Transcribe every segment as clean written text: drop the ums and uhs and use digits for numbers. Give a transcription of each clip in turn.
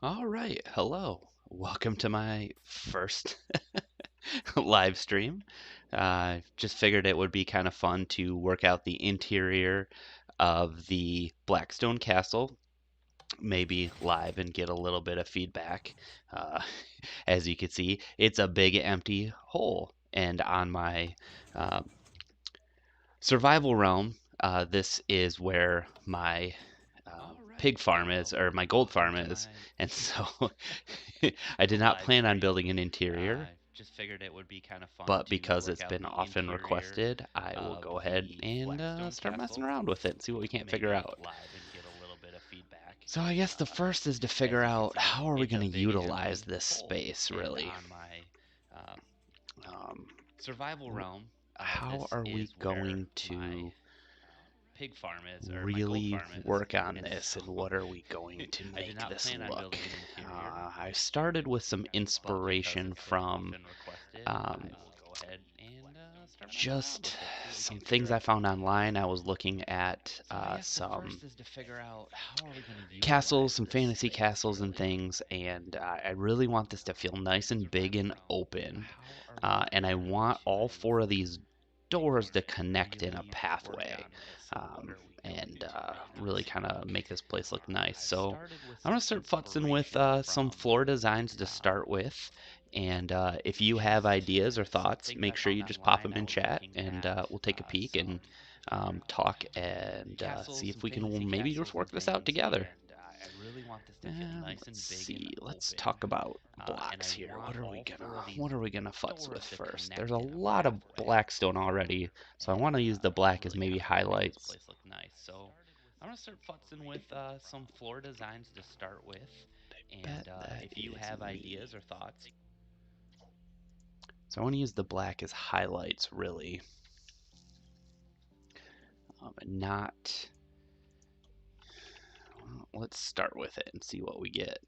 All right, hello. Welcome to my first live stream. Just figured it would be kind of fun to work out the interior of the Blackstone Castle, maybe live and get a little bit of feedback. Uh, as you can see, it's a big empty hole, and on my uh, survival realm, this is where my pig farm is, or my gold farm is, and so I did not plan on building an interior, Just figured it would be kind of fun but to because work it's out been the often interior requested, I will of go ahead the and Blackstone start messing Castle, around with it and see what we can't figure maybe out. live and get a little bit of feedback. So I guess the first is to As figure you can out see, how are we it's going a to big utilize empty this hole, space, and really. on my uh, Um, survival realm, how this are we is where going my to pig farm is, or my gold really farm is, work on and this, and so what are we going to I did make not this plan on look? building an interior, I started with some but because inspiration it's been from often requested, I um, will go ahead and start messing around just with it, see what we some can't figure things I out. found online. I was looking at So I guess the some first is to figure out how are we going to castles, utilize some this fantasy space, castles and really. things, and I really want this to feel nice and big Survival and realm, open. how are we And I going want all to four of these doors to connect in a really work pathway, on this, and what are we going and to make really this kind of look? make this place look nice. I've So started with I'm gonna some start futzing with inspiration some from floor designs to um, start with. And if you have just ideas or some thoughts, things I make sure found you just pop online. them I in was chat, looking and at we'll take a peek some and talk and castles, see some if we fantasy can maybe just castles work and this out things, together. and I really want this to feel nice Let's and big and see. Let's open. talk about And I blocks here. want all four of these What are we gonna futz with doors to first? There's a connect in a lot of pathway, blackstone already, so I want and to use the black as really maybe kind of make this highlights. place look nice. So I'm gonna start futzing with some floor designs to start with, Bet and that if you is have ideas me. or thoughts, So I want to use the black as highlights, really, not. Well, let's start with it and see what we get.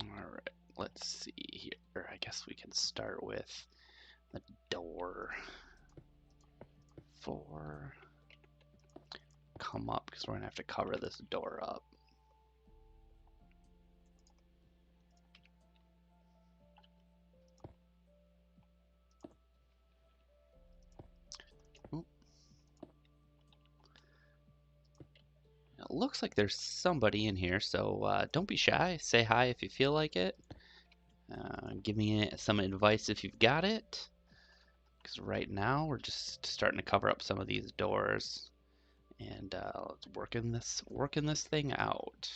All right, let's see here. I guess we can start with the door for come up because we're gonna have to cover this door up. Oop. It looks like there's somebody in here, so don't be shy. Say hi if you feel like it. Give me some advice if you've got it. Because right now we're just starting to cover up some of these doors, and let's working this thing out.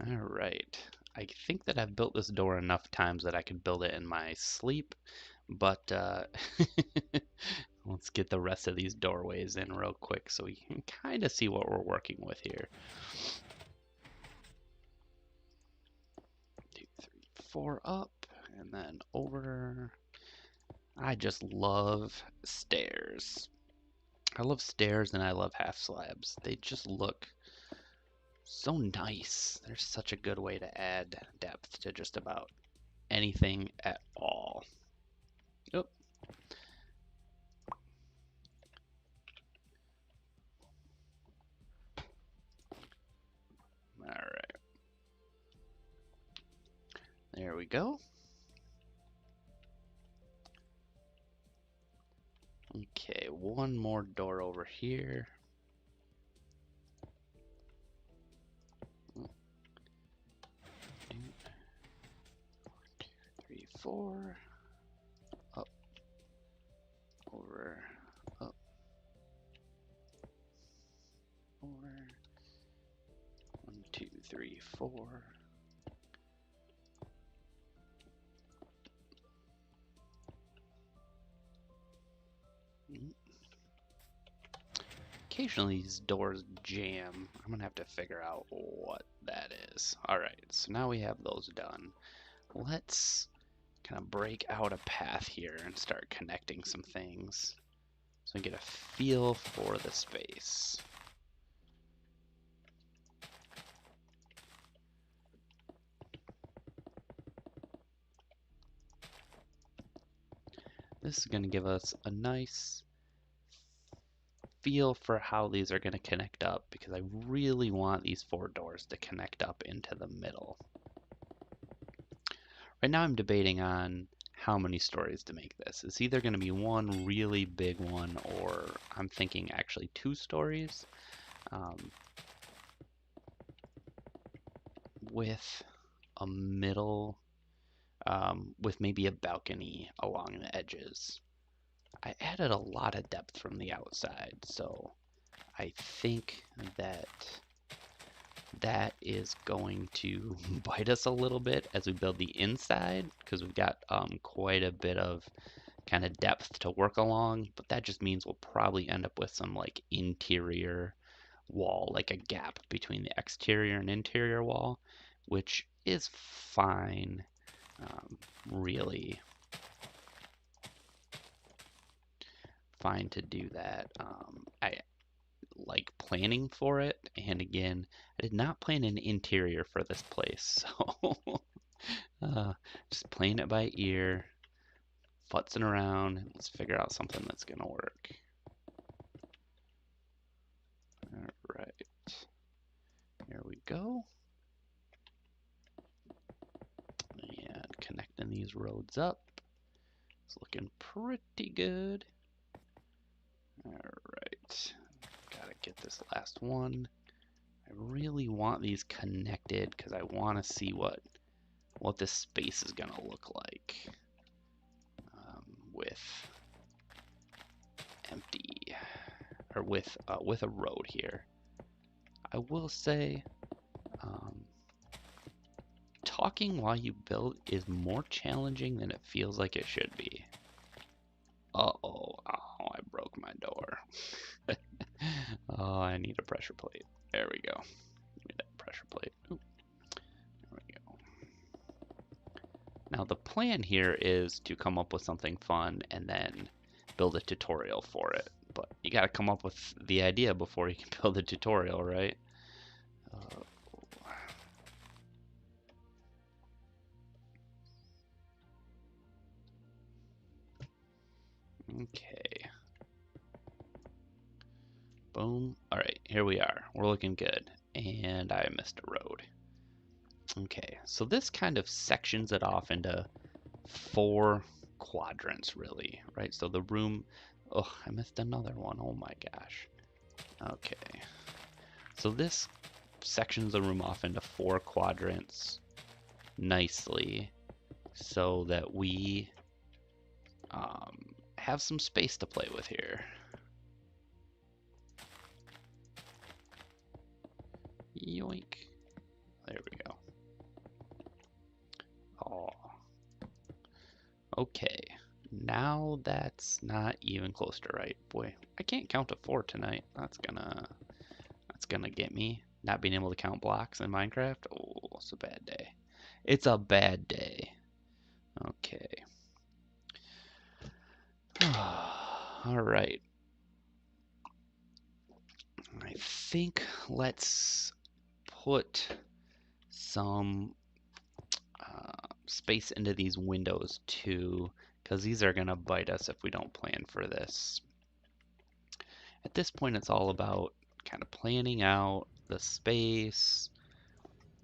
All right. I think that I've built this door enough times that I could build it in my sleep, but let's get the rest of these doorways in real quick so we can kind of see what we're working with here. 2, 3, 4 up, and then over. I just love stairs. I love stairs and I love half slabs. They just look so nice. They're such a good way to add depth to just about anything at all. Yep. All right. There we go. Okay, one more door over here. 1, 2, 3, 4. Up, over, up, over. 1, 2, 3, 4. occasionally these doors jam. I'm gonna have to figure out what that is. Alright, so now we have those done. Let's kind of break out a path here and start connecting some things so I get a feel for the space. This is going to give us a nice feel for how these are going to connect up, because I really want these 4 doors to connect up into the middle. Right now I'm debating on how many stories to make this. It's either going to be one really big one, or I'm thinking actually 2 stories with a middle, with maybe a balcony along the edges. I added a lot of depth from the outside, so I think that that is going to bite us a little bit as we build the inside, because we've got quite a bit of kind of depth to work along, but that just means we'll probably end up with some like interior wall, like a gap between the exterior and interior wall, which is fine, really fine to do that. I like planning for it, and again, I did not plan an interior for this place, so just playing it by ear, futzing around. Let's figure out something that's gonna work. All right, here we go. And connecting these roads up. It's looking pretty good. All right, gotta get this last one. I really want these connected because I want to see what this space is gonna look like with empty, or with a road here. I will say, talking while you build is more challenging than it feels like it should be. Uh-oh, I broke my door. Oh, I need a pressure plate. There we go. Give me that pressure plate. Ooh, there we go. Now the plan here is to come up with something fun and then build a tutorial for it. But you gotta come up with the idea before you can build a tutorial, right? Okay. Boom. All right, here we are. We're looking good. And I missed a road. Okay, so this kind of sections it off into 4 quadrants, really, right? So the room, oh, I missed another one. Oh my gosh. Okay. So this sections the room off into 4 quadrants nicely so that we have some space to play with here. Yoink. There we go. Oh. Okay. Now that's not even close to right. Boy, I can't count to 4 tonight. That's gonna get me. Not being able to count blocks in Minecraft. Oh, it's a bad day. It's a bad day. Okay. All right. I think let's put some space into these windows too, because these are gonna bite us if we don't plan for this. At this point, it's all about kind of planning out the space,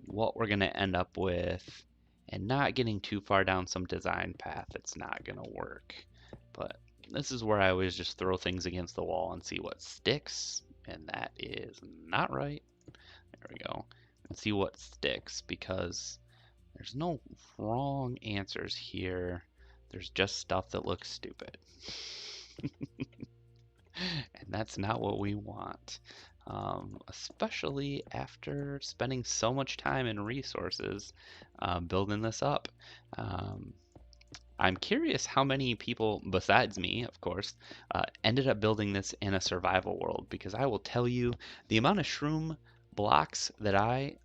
what we're gonna end up with, and not getting too far down some design path that's not gonna work. But this is where I always just throw things against the wall and see what sticks, and that is not right. There we go. And see what sticks, because there's no wrong answers here. There's just stuff that looks stupid. And that's not what we want. Especially after spending so much time and resources building this up. I'm curious how many people, besides me, of course, ended up building this in a survival world because I will tell you the amount of shroom blocks that I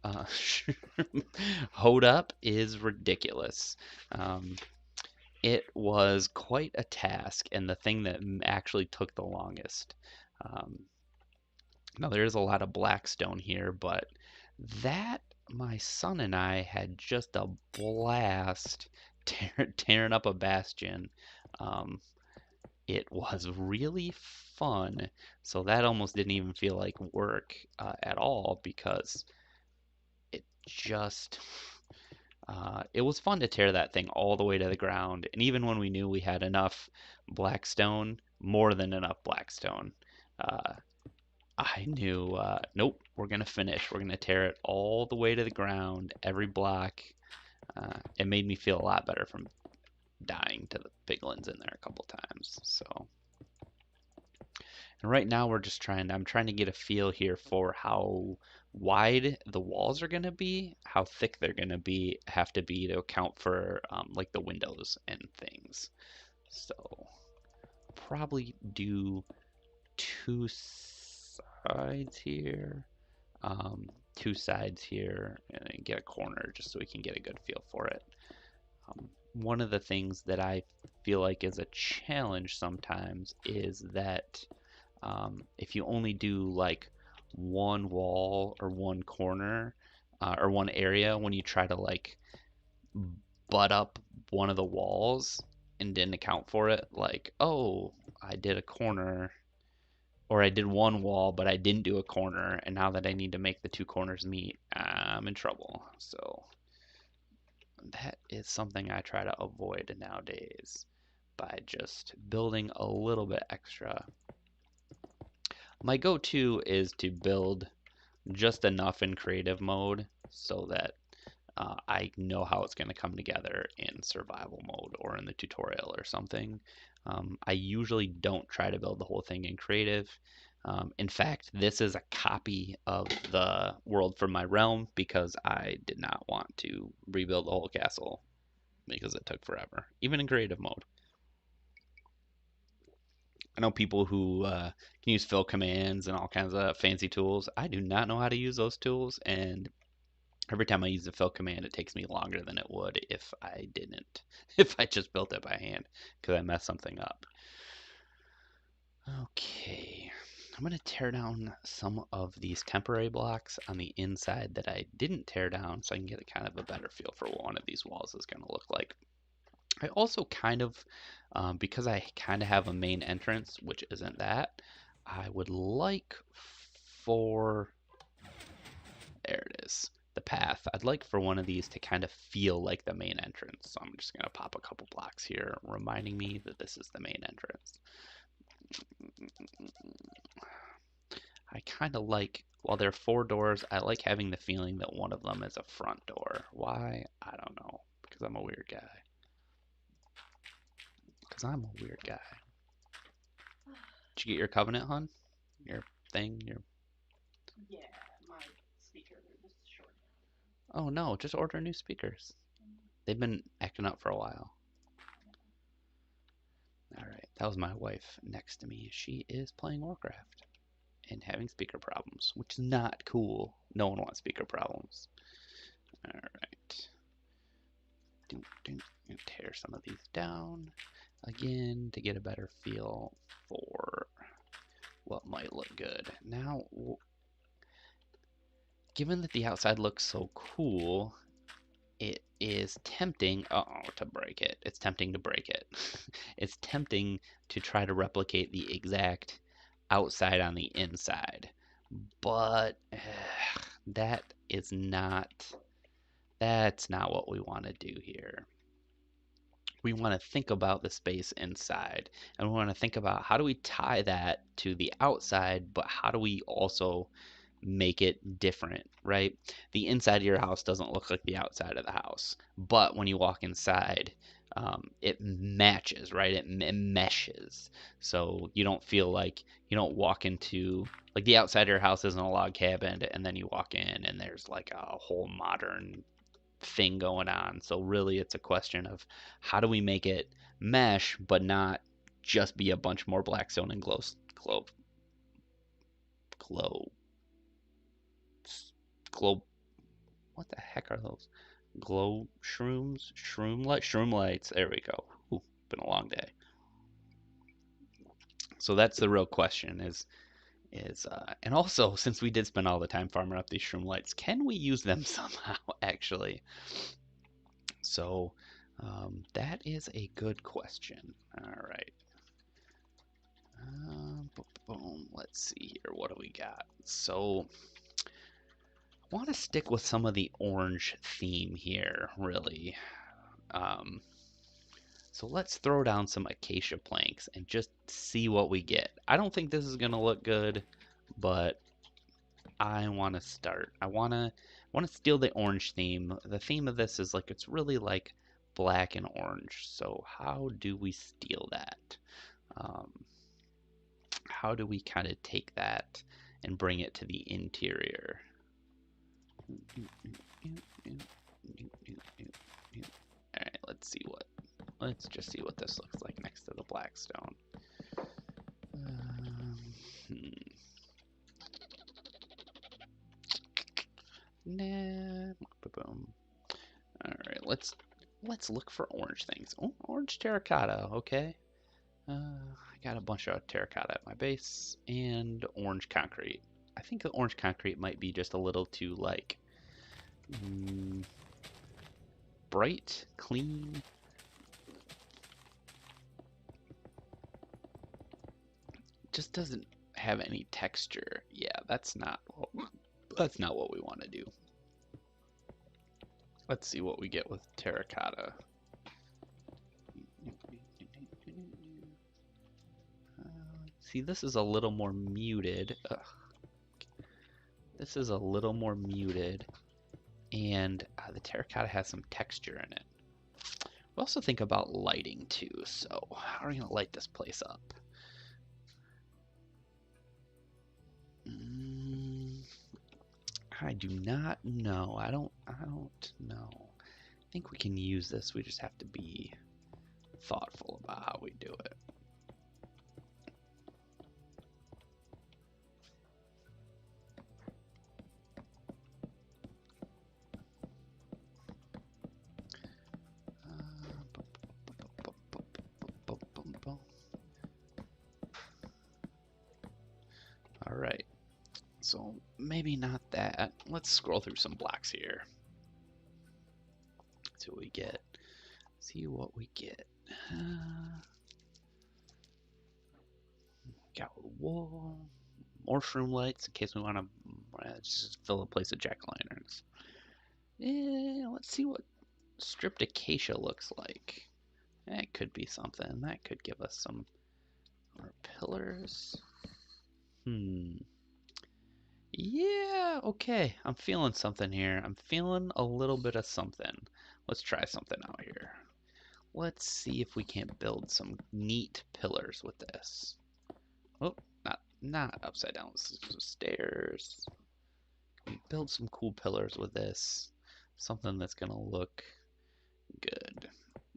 hoed up is ridiculous. Um, it was quite a task and the thing that actually took the longest. Um, Now, there is a lot of Blackstone here, but that my son and I had just a blast tearing up a bastion. Um, it was really fun, so that almost didn't even feel like work at all because it just it was fun to tear that thing all the way to the ground. And even when we knew we had enough Blackstone, more than enough Blackstone, uh, I knew, nope, we're gonna finish. We're gonna tear it all the way to the ground, every block. It made me feel a lot better from dying to the piglins in there a couple times. So, and right now I'm trying to get a feel here for how wide the walls are gonna be, how thick they're gonna have to be to account for like the windows and things. So, probably do two sides here. Two sides here and then get a corner just so we can get a good feel for it. One of the things that I feel like is a challenge sometimes is that if you only do like one wall or one corner or one area when you try to like butt up one of the walls and didn't account for it, like, oh, I did a corner or I did one wall, but I didn't do a corner, and now that I need to make the two corners meet, I'm in trouble. So that is something I try to avoid nowadays by just building a little bit extra. My go-to is to build just enough in creative mode so that I know how it's going to come together in survival mode or in the tutorial or something. I usually don't try to build the whole thing in creative. In fact, this is a copy of the world from my realm because I did not want to rebuild the whole castle because it took forever, even in creative mode. I know people who can use fill commands and all kinds of fancy tools. I do not know how to use those tools, and every time I use the fill command, it takes me longer than it would if I didn't, if I just built it by hand, because I messed something up. Okay, I'm going to tear down some of these temporary blocks on the inside that I didn't tear down so I can get a kind of a better feel for what one of these walls is going to look like. I also kind of, because I kind of have a main entrance, which isn't that, I would like for there it is. The path. I'd like for one of these to kind of feel like the main entrance. So I'm just going to pop a couple blocks here, reminding me that this is the main entrance. I kind of like, while there are four doors, I like having the feeling that one of them is a front door. Why? I don't know. Because I'm a weird guy. Because I'm a weird guy. Did you get your covenant, hun? Your thing? Your... Yeah, my speaker was short. Oh no, just order new speakers. They've been acting up for a while. Alright, that was my wife next to me. She is playing Warcraft and having speaker problems, which is not cool. No one wants speaker problems. Alright. Tear some of these down again to get a better feel for what might look good. Now, given that the outside looks so cool, it is tempting, to break it. It's tempting to break it. It's tempting to try to replicate the exact outside on the inside. But that is not, that's not what we want to do here. We want to think about the space inside and we want to think about how do we tie that to the outside, but how do we also make it different, right? The inside of your house doesn't look like the outside of the house, but when you walk inside, it matches, right? It meshes. So you don't feel like you don't walk into like the outside of your house isn't a log cabin, and then you walk in and there's like a whole modern thing going on. So really it's a question of how do we make it mesh but not just be a bunch more Blackstone and glow glow what the heck are those? Glow shrooms? Shroom lights. There we go. Ooh, been a long day. So that's the real question and also since we did spend all the time farming up these shroom lights, can we use them somehow actually? So that is a good question. All right. Boom. Let's see here. What do we got? So I want to stick with some of the orange theme here, really. Um, so let's throw down some acacia planks and just see what we get. I don't think this is going to look good, but I want to start. I want to steal the orange theme. The theme of this is like it's really like black and orange. So how do we steal that? Um, how do we kind of take that and bring it to the interior? All right, let's just see what this looks like next to the Blackstone. Nah, boom. All right, let's look for orange things. Oh, orange terracotta. Okay. I got a bunch of terracotta at my base and orange concrete. I think the orange concrete might be just a little too like bright, clean. Just doesn't have any texture. Yeah, that's not what we want to do. Let's see what we get with terracotta. See, this is a little more muted. Ugh. This is a little more muted, and the terracotta has some texture in it. We also think about lighting too, so how are we gonna light this place up? I do not know. I don't know. I think we can use this. We just have to be thoughtful about how we do it. All right. So maybe not that. Let's scroll through some blocks here. See what we get. See what we get. Got a wall. More shroom lights in case we want to just fill a place with jack-o'-lanterns. Yeah, let's see what stripped acacia looks like. That could be something. That could give us some more pillars. Yeah, okay. I'm feeling something here. I'm feeling a little bit of something. Let's try something out here. Let's see if we can't build some neat pillars with this. Oh, not upside down. This is just stairs. Build some cool pillars with this. Something that's gonna look good.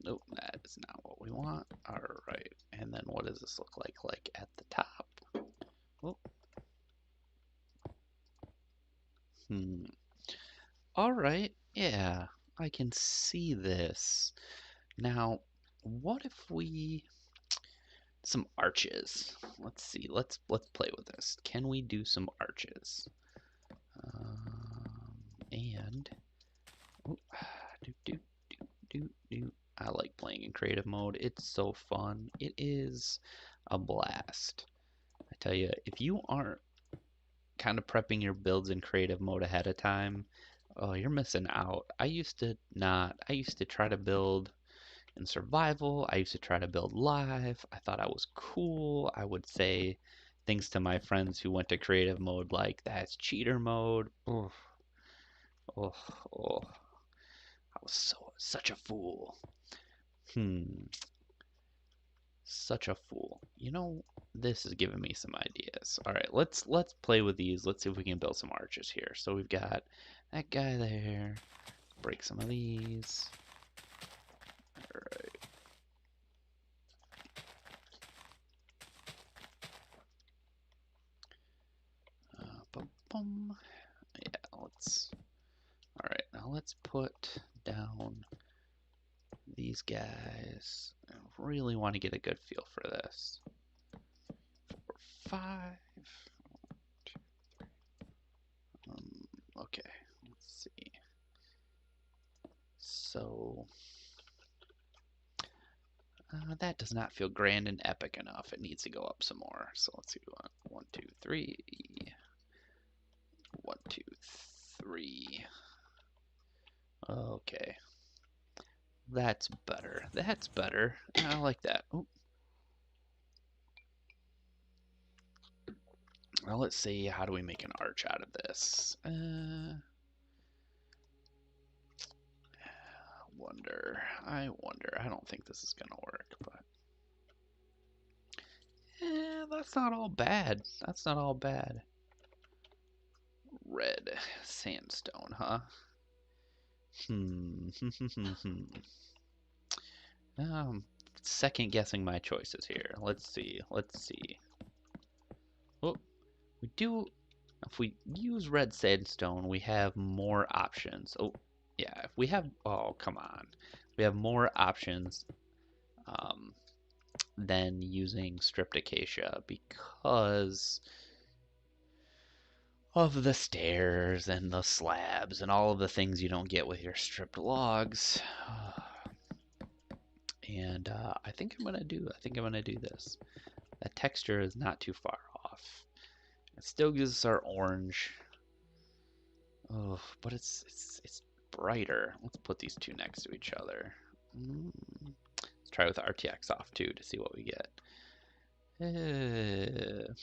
Nope, that is not what we want. Alright, and then what does this look like at the top? Oh. Alright, yeah, I can see this. Now, what if we some arches? Let's see. Let's play with this. Can we do some arches? And oh, I like playing in creative mode. It's so fun. It is a blast. I tell you, if you aren't kind of prepping your builds in creative mode ahead of time, oh, you're missing out. I used to not. I used to try to build in survival. I used to try to build live. I thought I was cool. I would say things to my friends who went to creative mode like that's cheater mode. Oh, oh, oh. I was such a fool. Such a fool. You know, this is giving me some ideas. All right, let's play with these. Let's see if we can build some arches here. So we've got that guy there. break some of these. Alright. Boom. Yeah, let's... Alright, now let's put down these guys. I really want to get a good feel for this. 4, 5. Okay, let's see. So that does not feel grand and epic enough. It needs to go up some more. So let's do 1, 2, 3. 1, 2, 3. Okay, that's better. That's better. I like that. Ooh. Well, let's see. How do we make an arch out of this? I wonder. I don't think this is gonna work, but that's not all bad. That's not all bad. Red sandstone, huh? Second guessing my choices here. Let's see. Let's see. Oh, we do. If we use red sandstone, we have more options. Oh, yeah. If we have, oh, come on, we have more options than using stripped acacia because of the stairs and the slabs and all of the things you don't get with your stripped logs. And I think I'm gonna do this. That texture is not too far off. It still gives us our orange. Oh, but it's brighter. Let's put these two next to each other. Let's try with RTX off too to see what we get. Because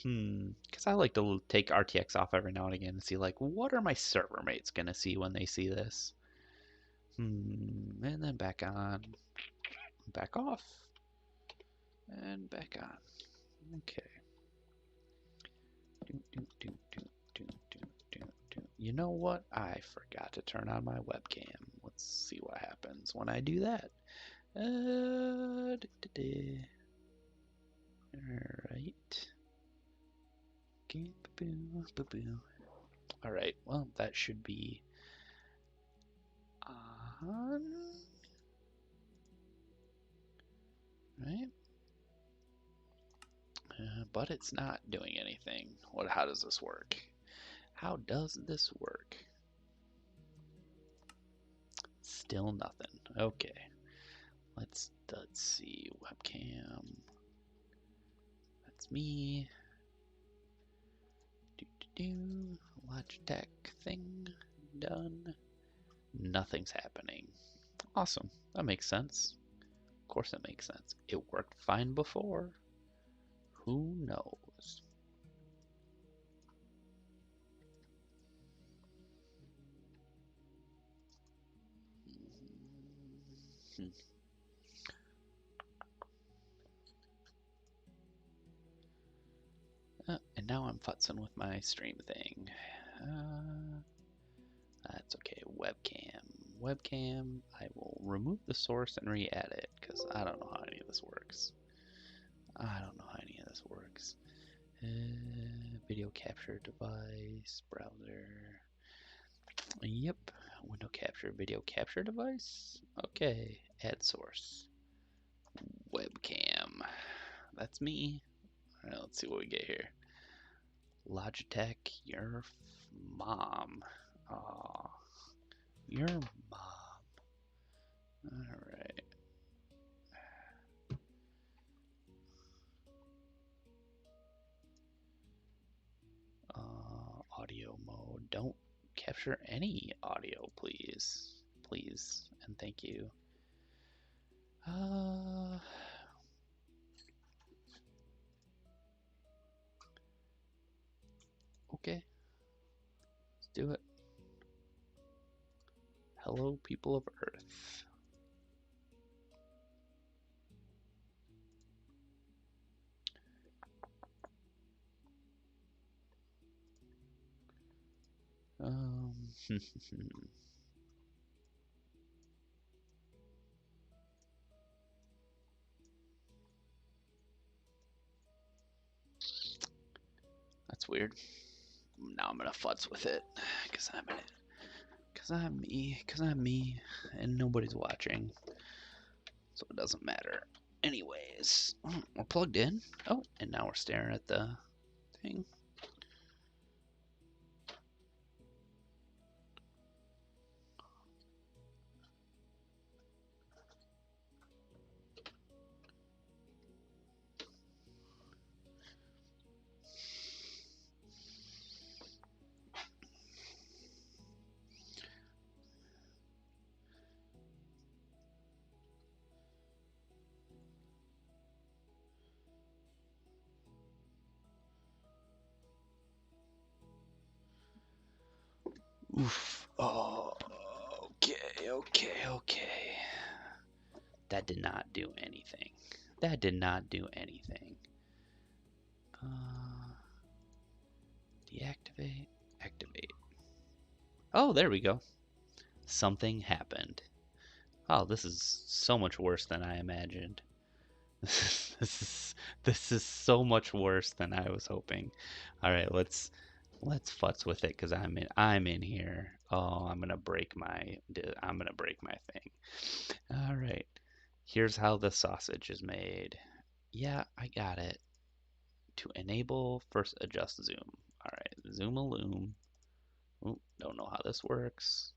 I like to take RTX off every now and again and see like what are my server mates gonna see when they see this. And then back on, back off, and back on. Okay. You know what? I forgot to turn on my webcam. Let's see what happens when I do that. Alright. Alright, well, that should be on. Right? But it's not doing anything. How does this work? How does this work? Still nothing. Okay. Let's see. Webcam. That's me. Logitech thing done. Nothing's happening. Awesome. That makes sense. Of course it makes sense. It worked fine before. Who knows? And now I'm futzing with my stream thing. That's okay. Webcam. I will remove the source and re-add it because I don't know how any of this works. Video capture device, browser. Yep. Window capture, video capture device. Okay. Add source. Webcam. That's me. Alright, let's see what we get here. Logitech, your mom. Aw, your mom. Alright. Audio mode. Don't capture any audio, please. Please, and thank you. Okay. Let's do it. Hello, people of Earth. weird. Now I'm gonna futz with it, cause I'm me, and nobody's watching, so it doesn't matter. Anyways, we're plugged in. Oh, and now we're staring at the thing. Oof. Oh, okay. That did not do anything. That did not do anything. Deactivate, activate. Oh, there we go. Something happened. Oh, this is so much worse than I imagined. This is this is so much worse than I was hoping. All right, let's futz with it because I'm in here. Oh, I'm gonna break my thing. All right, here's how the sausage is made. Yeah, I got it. To enable, first adjust zoom. All right, zoom a loom. Oh, don't know how this works.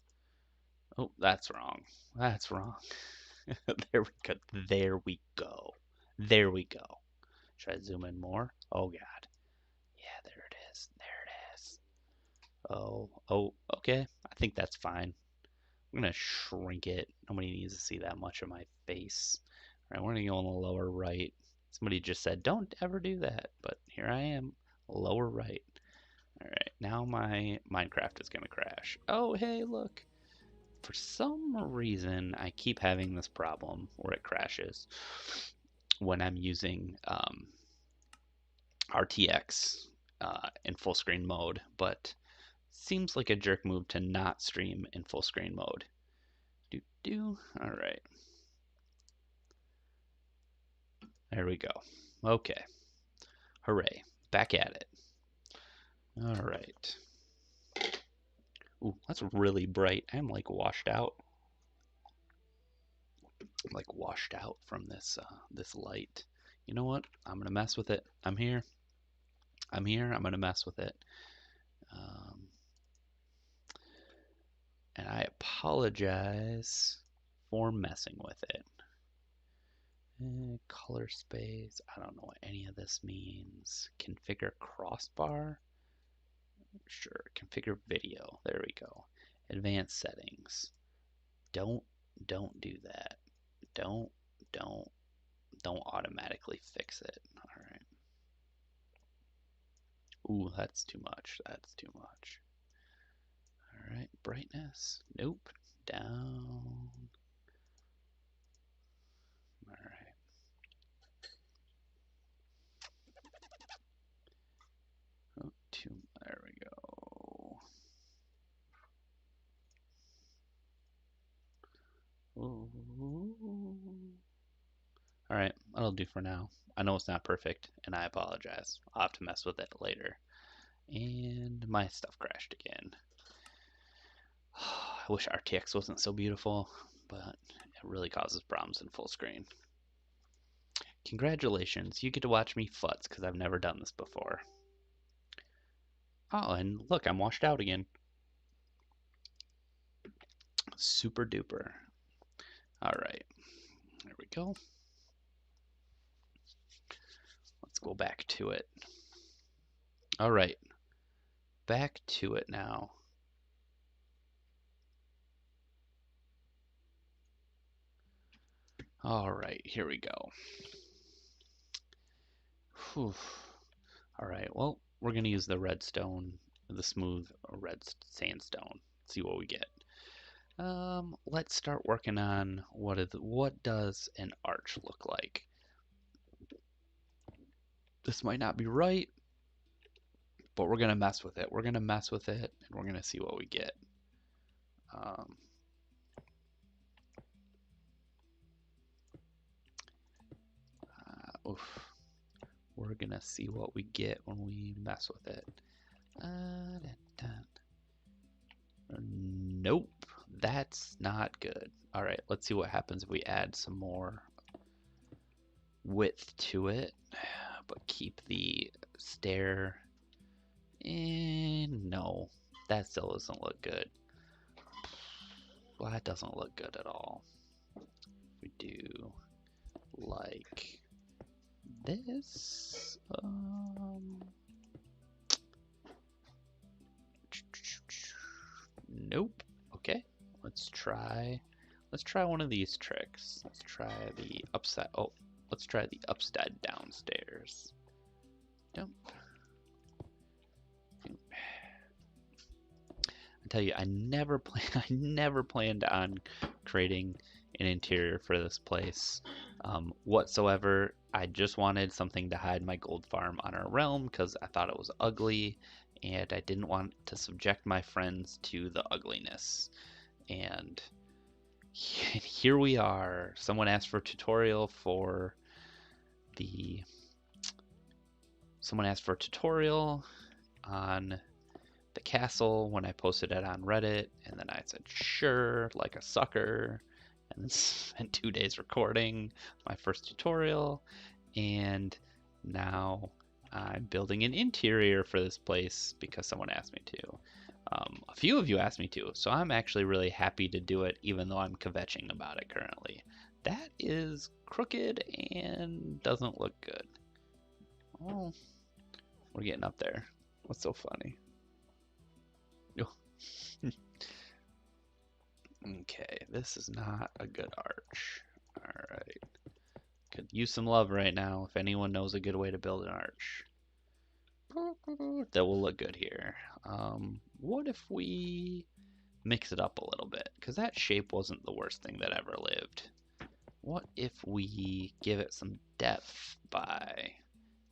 Oh, that's wrong. That's wrong. There we go. There we go. There we go. Should I zoom in more? Oh God. Yeah, there it is. There it is. Oh, okay. I think that's fine. I'm gonna shrink it. Nobody needs to see that much of my face. All right, we're gonna go on the lower right. Somebody just said, don't ever do that, but here I am, lower right. All right, now my Minecraft is gonna crash. Oh, hey, look. For some reason, I keep having this problem where it crashes when I'm using RTX in full screen mode, but seems like a jerk move to not stream in full screen mode. All right. There we go. Okay. Hooray. Back at it. All right. Ooh, that's really bright. I'm like washed out. I'm like washed out from this light. You know what? I'm gonna mess with it. I'm here. I'm gonna mess with it. Um, and I apologize for messing with it. Color space. I don't know what any of this means. Configure crossbar. Sure. Configure video. There we go. Advanced settings. Don't do that. Don't don't don't automatically fix it. All right. Ooh, that's too much. That's too much. All right. Brightness. Nope. Down. All right. Oh, there we go. Ooh. All right, that'll do for now. I know it's not perfect, and I apologize. I'll have to mess with it later. And my stuff crashed again. I wish RTX wasn't so beautiful, but it really causes problems in full screen. Congratulations, you get to watch me futz because I've never done this before. Oh, and look, I'm washed out again. Super duper. All right, there we go. Let's go back to it. All right, back to it now. All right, here we go. Whew. All right, well, we're going to use the redstone, the smooth red sandstone. See what we get. Let's start working on what does an arch look like. This might not be right, but we're going to mess with it. We're going to mess with it, and we're going to see what we get. Oof. we're gonna see what we get when we mess with it. Nope, that's not good. All right, let's see what happens if we add some more width to it, but keep the stair in. No, that still doesn't look good. Well, that doesn't look good at all. We do like this. Nope. Okay, let's try one of these tricks. Let's try the upside. Oh, let's try the upside downstairs. Nope. I tell you, I never planned on creating an interior for this place whatsoever. I just wanted something to hide my gold farm on our realm because I thought it was ugly, and I didn't want to subject my friends to the ugliness. And here we are. Someone asked for a tutorial for the. Someone asked for a tutorial on the castle when I posted it on Reddit, and then I said sure, like a sucker, and then spent 2 days recording my first tutorial, and now I'm building an interior for this place because someone asked me to. A few of you asked me to, so I'm actually really happy to do it, even though I'm kvetching about it currently. That is crooked and doesn't look good. Oh, we're getting up there. What's so funny? Okay, this is not a good arch. Alright. Could use some love right now if anyone knows a good way to build an arch. That will look good here. What if we mix it up a little bit? Because that shape wasn't the worst thing that ever lived. What if we give it some depth by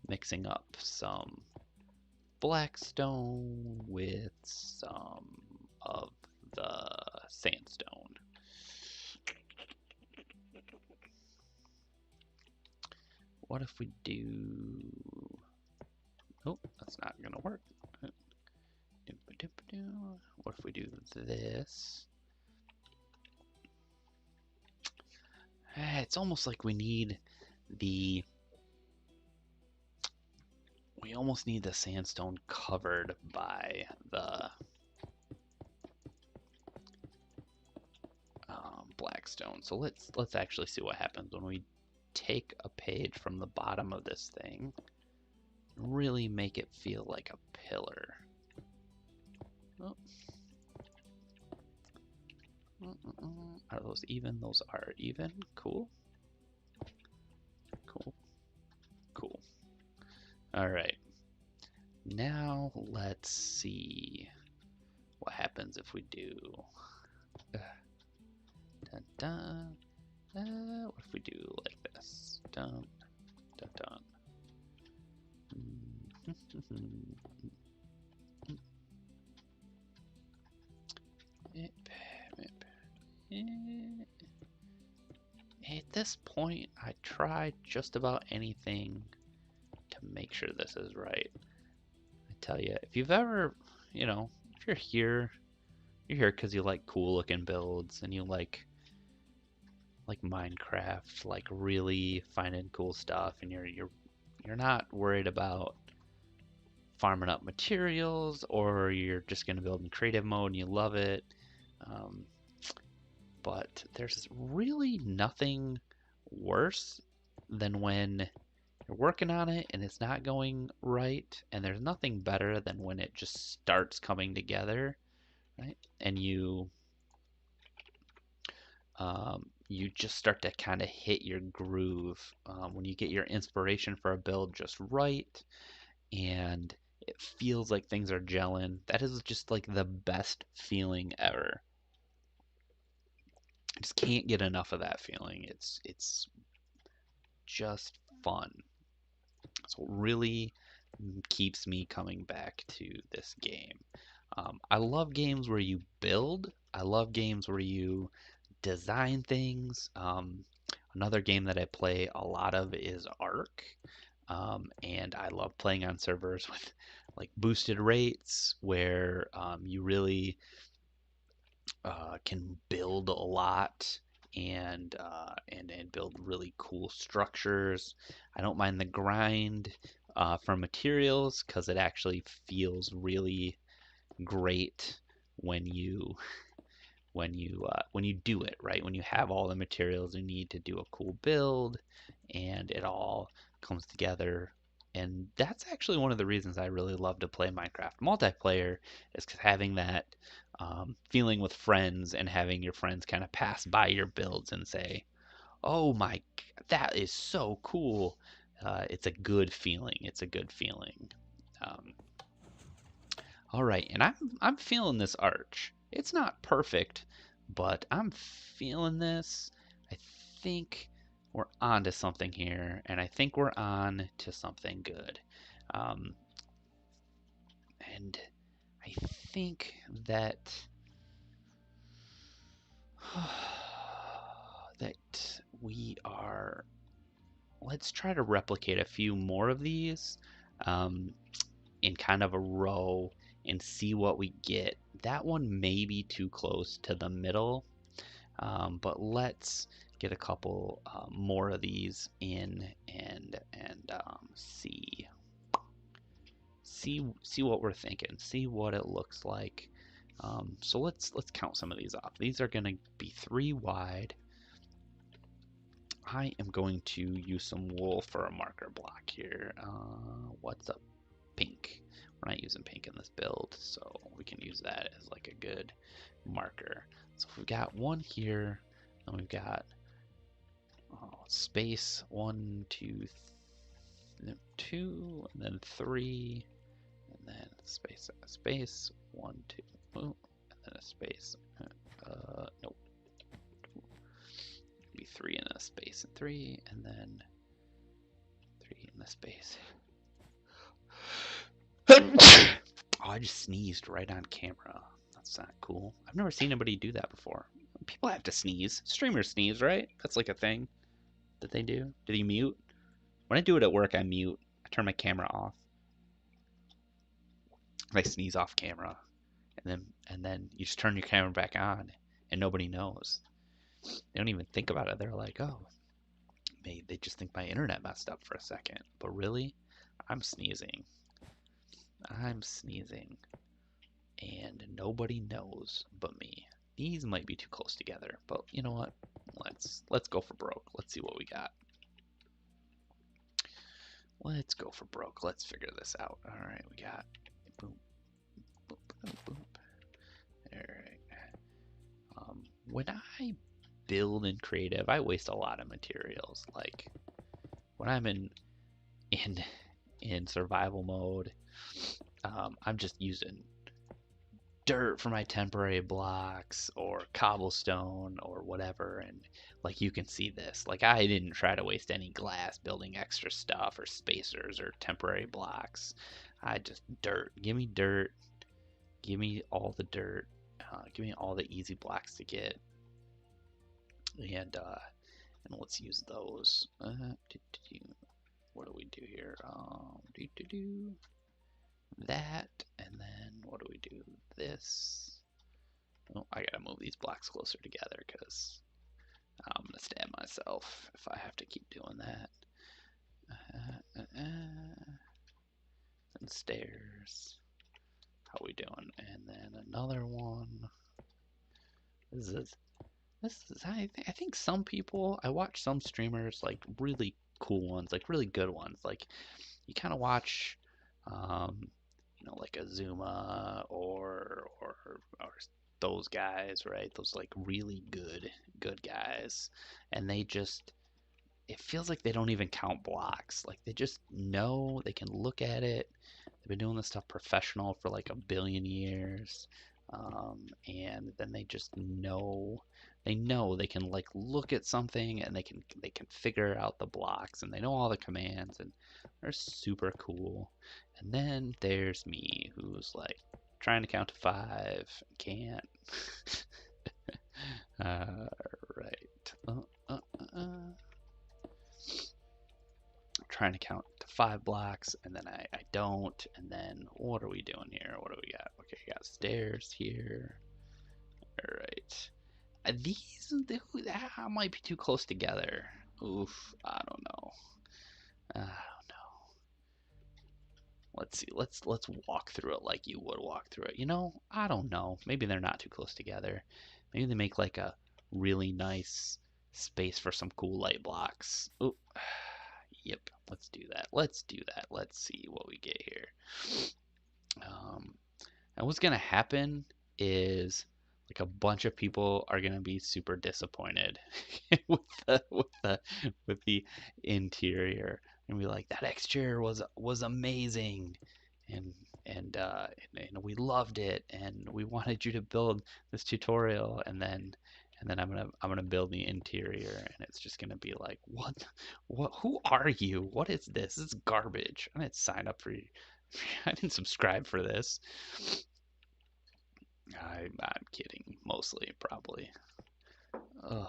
mixing up some Blackstone with some of the sandstone? What if we do... Oh, that's not going to work. What if we do this? It's almost like we need the... We almost need the sandstone covered by the Blackstone. So let's actually see what happens when we take a page from the bottom of this thing and really make it feel like a pillar. Oh. Are those even? Those are even. Cool. Cool. Cool. All right. Now let's see what happens if we do. Dun, dun. What if we do like this? Dun, dun, dun. At this point, I try just about anything to make sure this is right. I tell you, if you've ever, if you're here because you like cool looking builds and you like Minecraft, like really finding cool stuff, and you're not worried about farming up materials, or you're just gonna build in creative mode and you love it. But there's really nothing worse than when you're working on it and it's not going right, and there's nothing better than when it just starts coming together, right? And you just start to kind of hit your groove when you get your inspiration for a build just right, and it feels like things are gelling. That is just like the best feeling ever. I just can't get enough of that feeling. It's just fun. So it really keeps me coming back to this game. I love games where you build. I love games where you design things. Another game that I play a lot of is Ark. And I love playing on servers with like boosted rates where you really can build a lot and build really cool structures. I don't mind the grind for materials because it actually feels really great when you when you do it right, when you have all the materials you need to do a cool build and it all comes together. And that's actually one of the reasons I really love to play Minecraft multiplayer is 'cause having that feeling with friends and having your friends kind of pass by your builds and say, "Oh my, that is so cool." It's a good feeling. It's a good feeling. Um, all right, and I'm feeling this arch. It's not perfect, but I'm feeling this. I think we're on to something here, and I think we're on to something good. Um, and I think that that we are. Let's try to replicate a few more of these. Um, in kind of a row and see what we get. That one may be too close to the middle, but let's get a couple more of these in and see what we're thinking, see what it looks like. So let's count some of these off. These are going to be 3 wide. I am going to use some wool for a marker block here. What's up? Pink. We're not using pink in this build, so we can use that as like a good marker. So if we've got one here, and we've got space 1, 2, 2, and then 3, and then space, space 1, 2, and then a space. Nope. Be 3 and a space and 3, and then 3 in the space. Oh, I just sneezed right on camera. That's not cool. I've never seen anybody do that before. People have to sneeze. Streamers sneeze, right? That's like a thing that they do. Do they mute? When I do it at work, I mute. I turn my camera off. I sneeze off camera, and then you just turn your camera back on, and nobody knows. They don't even think about it. They're like, oh, maybe they just think my internet messed up for a second. But really, I'm sneezing. I'm sneezing. And nobody knows but me. These might be too close together, but you know what? Let's go for broke. Let's see what we got. Let's go for broke. Let's figure this out. All right, we got boom, boom, boom, boom. All right. When I build in creative, I waste a lot of materials. Like when I'm in survival mode, I'm just using dirt for my temporary blocks or cobblestone or whatever, and like you can see this, like I didn't try to waste any glass building extra stuff or spacers or temporary blocks. I just give me all the dirt, give me all the easy blocks to get, and let's use those. What do we do here? That, and then what do we do? This. Oh, I gotta move these blocks closer together because I'm gonna stab myself if I have to keep doing that. And stairs. How we doing? And then another one. This is I think some people, I watch some streamers, like really cool ones, like really good ones. Like you kind of watch, like a Zuma or those guys, right? Those like really good guys, and they just it feels like they don't even count blocks. Like they just know they can look at it. They've been doing this stuff professional for like a billion years, and then they just know. They know they can like look at something and they can figure out the blocks and they know all the commands and they're super cool. And then there's me who's like trying to count to 5, can't. Right. Trying to count to got 5 blocks, and then I don't, and then what are we doing here? What do we got? Okay, I got stairs here. All right. These might be too close together. Oof, I don't know. I don't know. Let's see. Let's walk through it like you would walk through it. I don't know. Maybe they're not too close together. Maybe they make like a really nice space for some cool light blocks. Oh, yep. Let's do that. Let's do that. Let's see what we get here. Um, and what's gonna happen is like a bunch of people are gonna be super disappointed with the interior and be like, that exterior was amazing, and and we loved it, and we wanted you to build this tutorial, and then I'm gonna build the interior, and it's just gonna be like, what, who are you? What is this? This is garbage. I didn't sign up for you. I didn't subscribe for this. I'm kidding, mostly, probably. Ugh.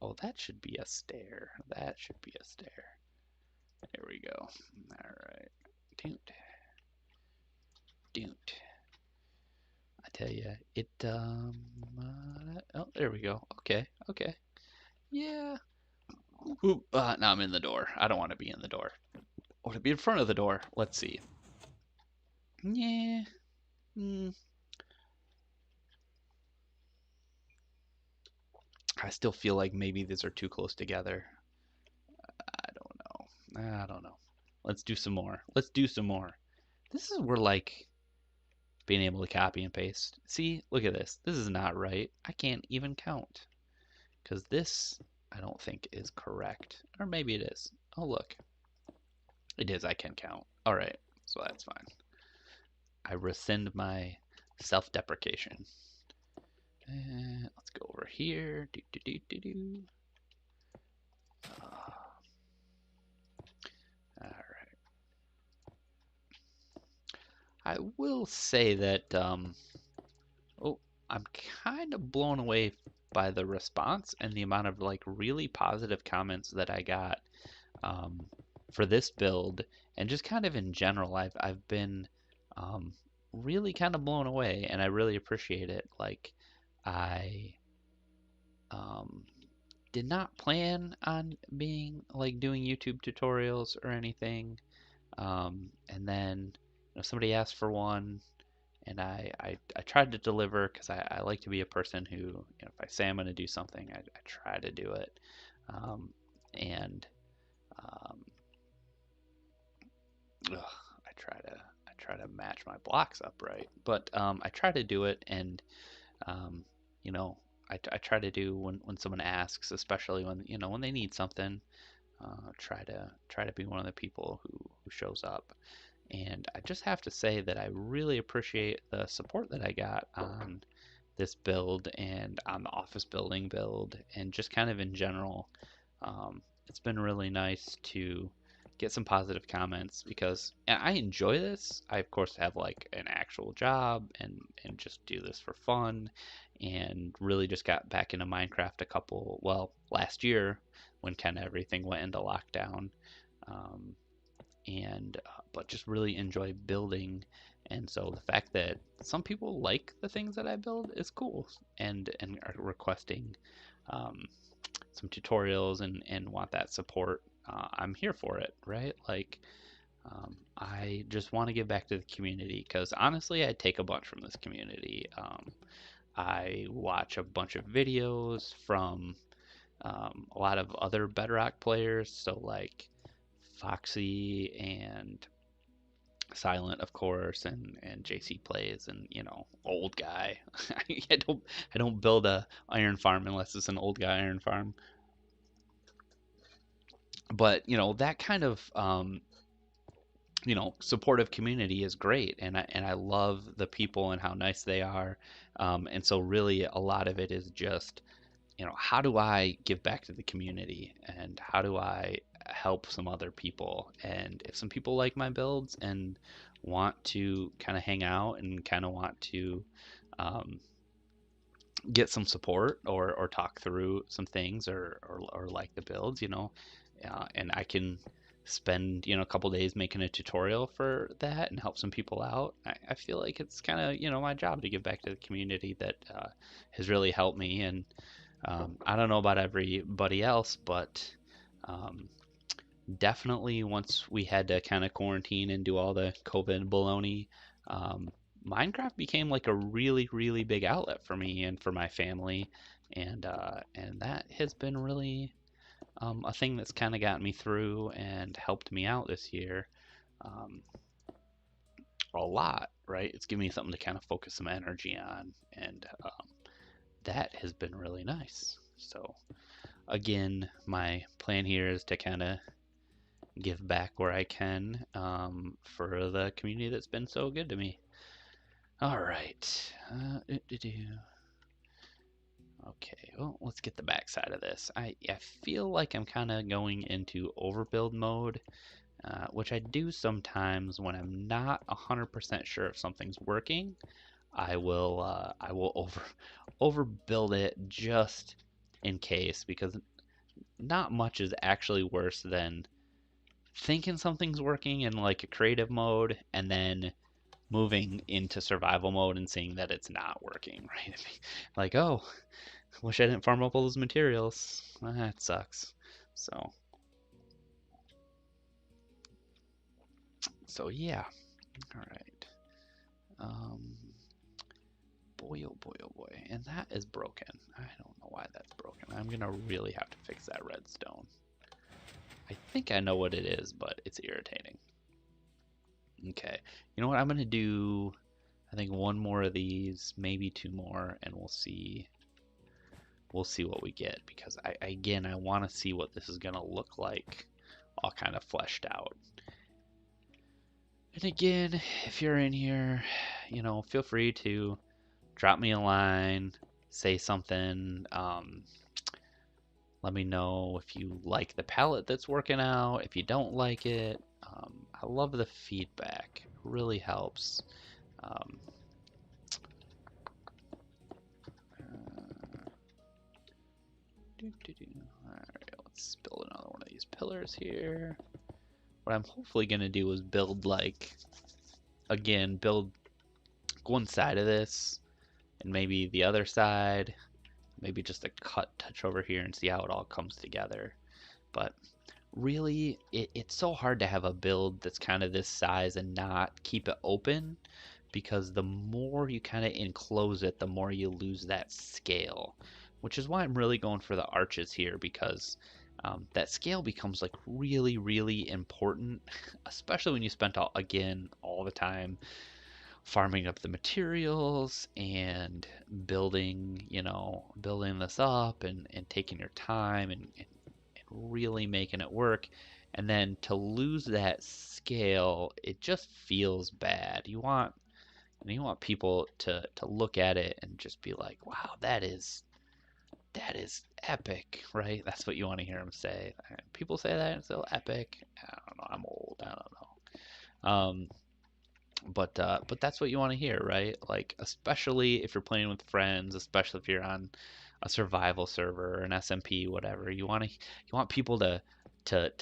Oh, that should be a stair. That should be a stair. There we go. All right. Doot. Doot. I tell you, oh, there we go. Okay. Okay. Yeah. Ooh, now I'm in the door. I don't want to be in the door. I want to be in front of the door. Let's see. Yeah. Mm, I still feel like maybe these are too close together. I don't know. I don't know. Let's do some more. Let's do some more. This is where like being able to copy and paste. See, look at this. This is not right. I can't even count because this I don't think is correct. Or maybe it is. Oh, look. It is. I can count. All right. So that's fine. I rescind my self-deprecation. Let's go over here. Do, do, do, do, do. All right. I will say that oh, I'm kind of blown away by the response and the amount of like really positive comments that I got um, for this build, and just kind of in general. I've been um, really kind of blown away, and I really appreciate it. Like I um, did not plan on being like doing YouTube tutorials or anything, and then somebody asked for one, and I tried to deliver because I like to be a person who, if I say I'm going to do something, I try to do it. Um, and um, ugh, I try to match my blocks up right, but I try to do it, and um, you know I try to do when someone asks, especially when they need something. Try to be one of the people who shows up. And I just have to say that I really appreciate the support that I got on this build and on the office building build, and just kind of in general. It's been really nice to get some positive comments because I enjoy this. I, of course, have like an actual job and just do this for fun, and really just got back into Minecraft last year when kind of everything went into lockdown. Um, and but just really enjoy building, and so the fact that some people like the things that I build is cool, and are requesting um, some tutorials and want that support. I'm here for it, right? Like I just want to give back to the community because honestly I take a bunch from this community. I watch a bunch of videos from a lot of other Bedrock players, so like Foxy and Silent, of course, and JC plays, and old guy. I don't build a iron farm unless it's an old guy iron farm. But that kind of supportive community is great, and I love the people and how nice they are. And so really a lot of it is just how do I give back to the community, and how do I help some other people? And if some people like my builds and want to kind of hang out and kind of want to um, get some support or talk through some things or like the builds, and I can spend a couple days making a tutorial for that and help some people out. I feel like it's kind of my job to give back to the community that has really helped me. And I don't know about everybody else, but um, definitely once we had to kind of quarantine and do all the COVID baloney, um, Minecraft became like a really, really big outlet for me and for my family, and that has been really a thing that's kind of gotten me through and helped me out this year um, a lot. Right? It's given me something to kind of focus some energy on, and that has been really nice. So again, my plan here is to kind of give back where I can for the community that's been so good to me. All right. Okay, well, let's get the backside of this. I feel like I'm kind of going into overbuild mode, which I do sometimes when I'm not 100% sure if something's working. I will overbuild it just in case, because not much is actually worse than thinking something's working in like a creative mode and then moving into survival mode and seeing that it's not working, right? Like, oh, wish I didn't farm up all those materials. That sucks. So, so yeah. All right. Um, boy, oh boy, oh boy. And that is broken. I don't know why that's broken. I'm gonna really have to fix that redstone. I think I know what it is, but it's irritating. Okay. You know what? I'm gonna do, I think one more of these, maybe two more, and we'll see what we get, because again, I want to see what this is gonna look like all kind of fleshed out. And again, if you're in here, feel free to drop me a line, say something. Let me know if you like the palette that's working out, if you don't like it. I love the feedback. It really helps. Um, Alright, let's build another one of these pillars here. What I'm hopefully going to do is build build one side of this and maybe the other side, maybe just a cut touch over here and see how it all comes together. But really, it's so hard to have a build that's kind of this size and not keep it open, because the more you kind of enclose it, the more you lose that scale, which is why I'm really going for the arches here, because that scale becomes like really, really important, especially when you spent all the time farming up the materials and building this up and taking your time and really making it work. And then to lose that scale, it just feels bad. You want people to look at it and just be like, wow, that is epic, right? That's what you want to hear them say. People say that it's so epic. I don't know. I'm old. I don't know. But that's what you want to hear, right? Like, especially if you're playing with friends, especially if you're on a survival server or an SMP, whatever. You want people to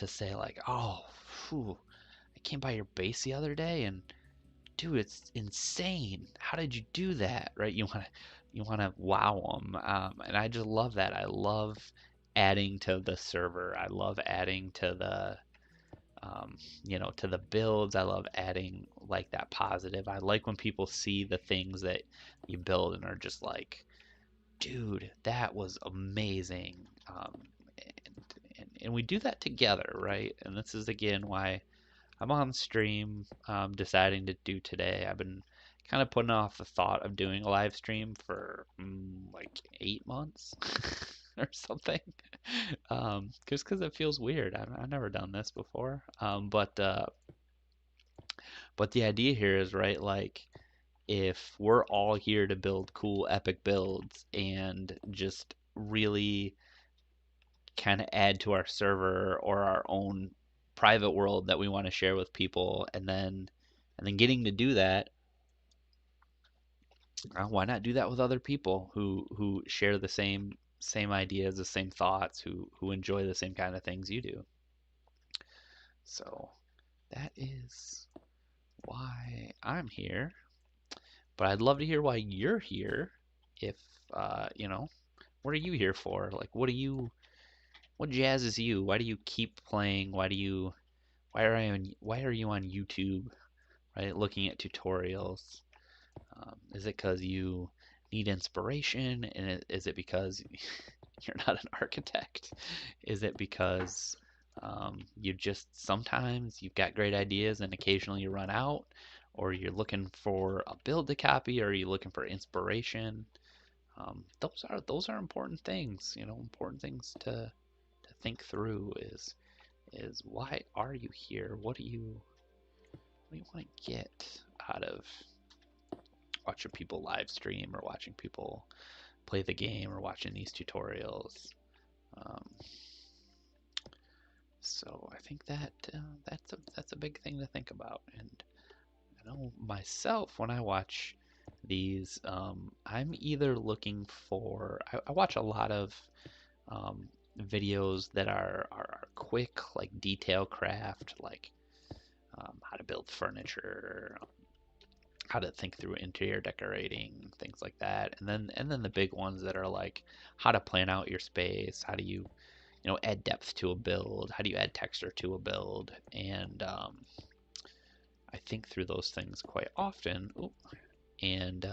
say like, oh, phew, I came by your base the other day and dude, it's insane. How did you do that? Right? You want to wow them, and I just love that. I love adding to the server. I love adding to the builds. I love adding like that positive. I like when people see the things that you build and are just like, dude, that was amazing. And we do that together, right? And this is again why I'm on stream, deciding to do today. I've been kind of putting off the thought of doing a live stream for like 8 months or something, just because it feels weird. I've never done this before, but the idea here is right, like if we're all here to build cool, epic builds and just really kind of add to our server or our own private world that we want to share with people, and then getting to do that, why not do that with other people who share the same ideas, the same thoughts, who enjoy the same kind of things you do. So that is why I'm here. But I'd love to hear why you're here. If you know, what are you here for? Like, what jazzes you? Why do you keep playing? Why are you on YouTube, right? Looking at tutorials. Is it because you need inspiration? And is it because you're not an architect? Is it because you just sometimes you've got great ideas and occasionally you run out? Or you're looking for a build to copy? Or are you looking for inspiration? Those are important things, important things to think through is why are you here? What do you want to get out of watching people live stream or watching people play the game or watching these tutorials? Um, so I think that's a big thing to think about. And I know myself when I watch these, I'm either looking for I watch a lot of um, videos that are quick, like detail craft, like how to build furniture, how to think through interior decorating, things like that. And then the big ones that are like how to plan out your space, how do you add depth to a build, how do you add texture to a build, and I think through those things quite often. Ooh, and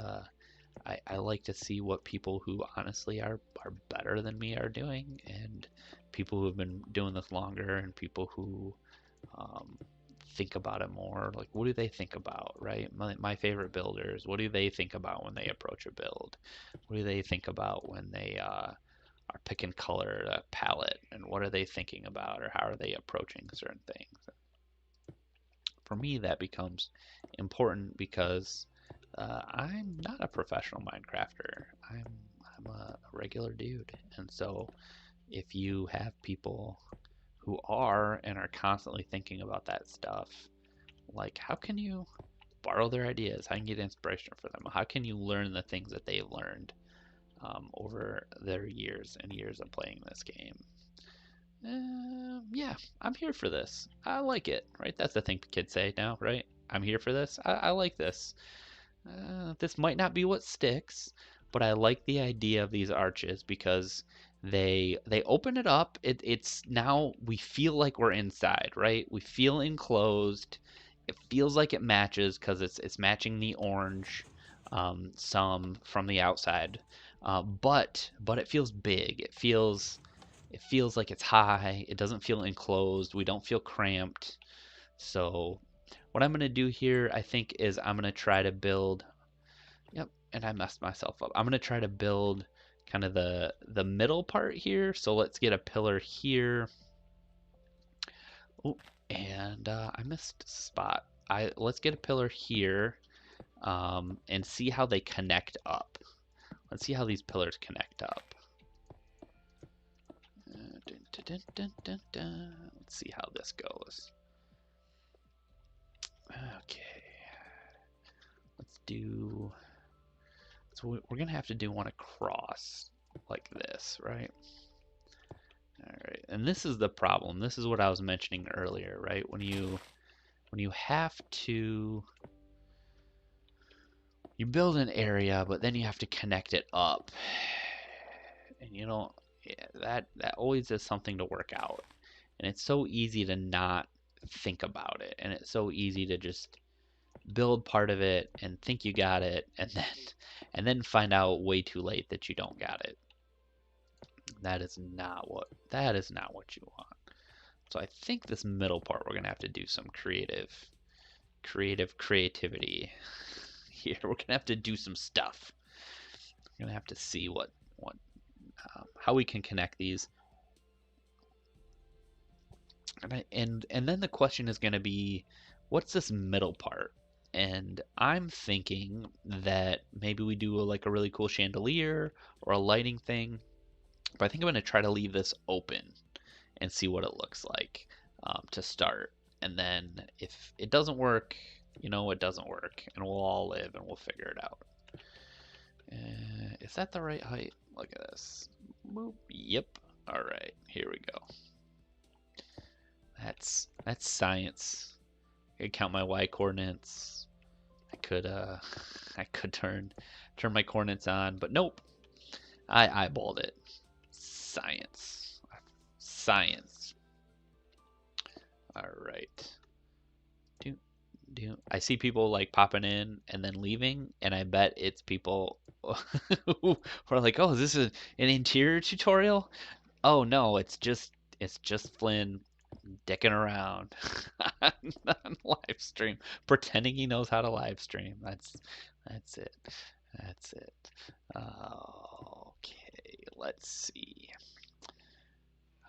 I like to see what people who honestly are better than me are doing, and people who have been doing this longer, and people who um, think about it more. Like, what do they think about, right? My favorite builders, what do they think about when they approach a build? What do they think about when they are picking color palette? And what are they thinking about, or how are they approaching certain things? For me, that becomes important because I'm not a professional Minecrafter. I'm a regular dude, and so if you have people who are and are constantly thinking about that stuff, like how can you borrow their ideas? How can you get inspiration for them? How can you learn the things that they've learned over their years and years of playing this game? Yeah, I'm here for this. I like it, right? That's the thing kids say now, right? I'm here for this. I like this. This might not be what sticks, but I like the idea of these arches because they open it up. It's now we feel like we're inside, right? We feel enclosed. It feels like it matches because it's matching the orange some from the outside, but it feels big. It feels like it's high. It doesn't feel enclosed. We don't feel cramped. So what I'm gonna do here, I think, is I'm gonna try to build. Yep, and I messed myself up. I'm gonna try to build kind of the middle part here. So let's get a pillar here. Oh, and I missed a spot. Let's get a pillar here, and see how they connect up. Let's see how these pillars connect up. Dun, dun, dun, dun, dun. Let's see how this goes. Okay, let's do. So we're gonna have to do one across like this, right? All right, and this is the problem. This is what I was mentioning earlier, right? When you have to you build an area, but then you have to connect it up, and yeah, that always is something to work out, and it's so easy to not think about it, and it's so easy to just build part of it and think you got it, and then find out way too late that you don't got it. That is not what you want. So I think this middle part we're gonna have to do some creativity here. We're gonna have to do some stuff. We're gonna have to see what how we can connect these. And then the question is gonna be, what's this middle part? And I'm thinking that maybe we do like a really cool chandelier or a lighting thing. But I think I'm gonna try to leave this open and see what it looks like to start. And then if it doesn't work, it doesn't work, and we'll all live and we'll figure it out. Is that the right height? Look at this. Boop. Yep. All right, here we go. That's science. I could count my y coordinates. I could I could turn my coordinates on, but nope. I eyeballed it. Science. Science. All right. I see people like popping in and then leaving, and I bet it's people who are like, "Oh, is this an interior tutorial?" Oh no, it's just Flynn dicking around on live stream, pretending he knows how to live stream. That's it. That's it. Okay, let's see.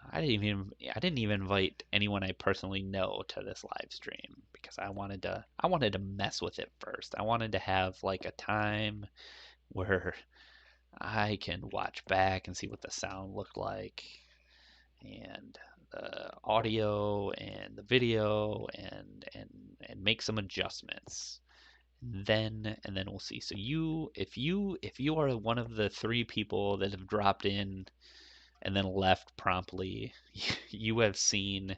I didn't even invite anyone I personally know to this live stream because I wanted to mess with it first. I wanted to have like a time where I can watch back and see what the sound looked like and the audio and the video and make some adjustments. And then we'll see. So if you are one of the three people that have dropped in and then left promptly, you have seen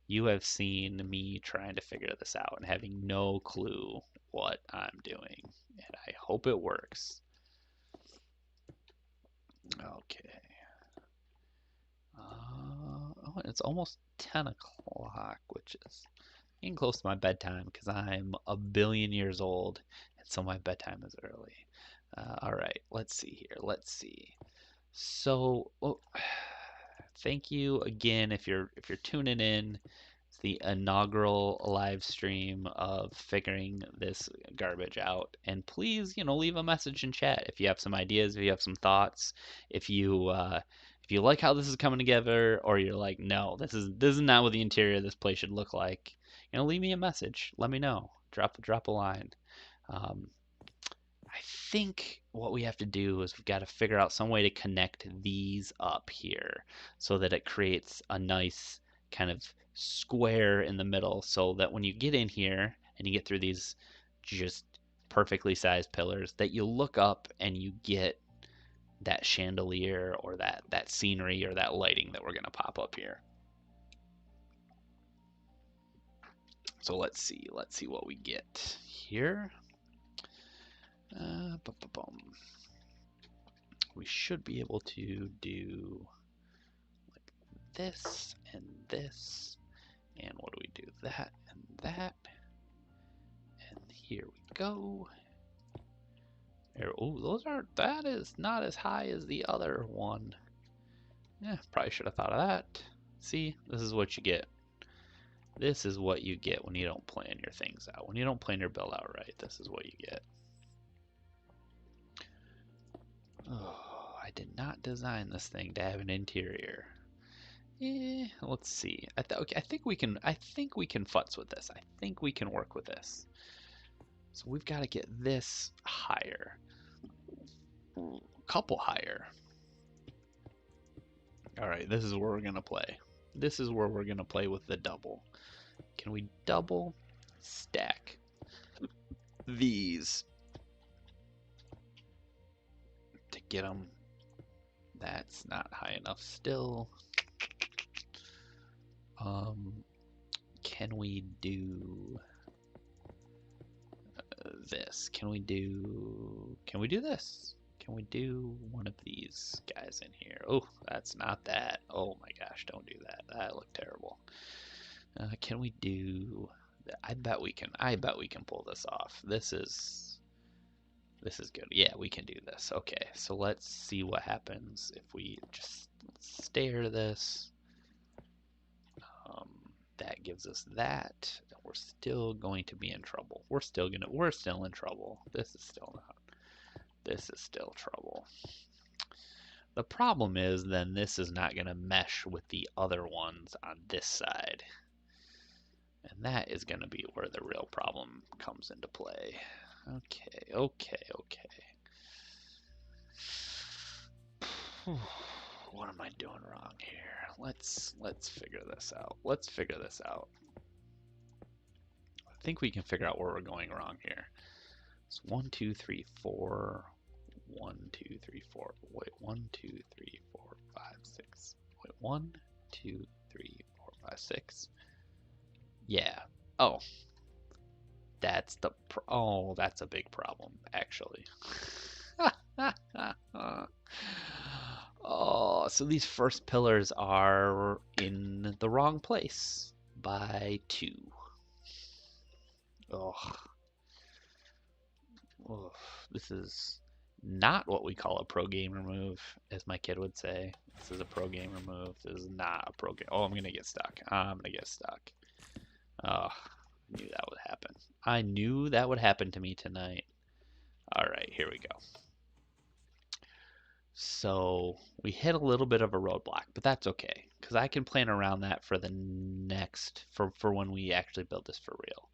me trying to figure this out and having no clue what I'm doing. And I hope it works. Okay. Oh, it's almost 10 o'clock, which is getting close to my bedtime because I'm a billion years old, and so my bedtime is early. All right, let's see here. Let's see. So, thank you again if you're tuning in. It's the inaugural live stream of figuring this garbage out. And please, leave a message in chat if you have some ideas, if you have some thoughts, if you like how this is coming together, or you're like, no, this is not what the interior of this place should look like. Leave me a message. Let me know. Drop a line. Um, I think what we have to do is we've got to figure out some way to connect these up here so that it creates a nice kind of square in the middle so that when you get in here and you get through these just perfectly sized pillars that you look up and you get that chandelier or that scenery or that lighting that we're going to pop up here. So let's see what we get here. We should be able to do like this and this, and what do we do? That and that, and here we go. There, oh, that is not as high as the other one. Yeah, probably should have thought of that. See, this is what you get. This is what you get when you don't plan your things out. When you don't plan your build out right, this is what you get. Oh, I did not design this thing to have an interior. Let's see. I think we can futz with this. I think we can work with this. So we've got to get this higher. A couple higher. All right, this is where we're going to play. This is where we're going to play with the double. Can we double stack these to get them? That's not high enough still. Can we do this? Can we do this? Can we do one of these guys in here? Oh, that's not that. Oh my gosh, don't do that. That looked terrible. Can we do? I bet we can pull this off. This is good. Yeah, we can do this. Okay, so let's see what happens if we just stare this. That gives us that. We're still going to be in trouble. We're still in trouble. This is still trouble. The problem is then this is not going to mesh with the other ones on this side. And that is going to be where the real problem comes into play. Okay. What am I doing wrong here? Let's figure this out. I think we can figure out where we're going wrong here. It's 1, 2, 3, 4. 1, 2, 3, 4. Wait, 1, 2, 3, 4, 5, 6. Wait, 1, 2, 3, 4, 5, 6. Yeah. Oh, that's a big problem, actually. Oh, so these first pillars are in the wrong place by 2. Oh, oh, this is not what we call a pro gamer move, as my kid would say. This is a pro gamer move. This is not a pro game. Oh, I'm gonna get stuck. I'm gonna get stuck. Oh, I knew that would happen. I knew that would happen to me tonight. All right, here we go. So we hit a little bit of a roadblock, but that's okay because I can plan around that for the next for when we actually build this for real.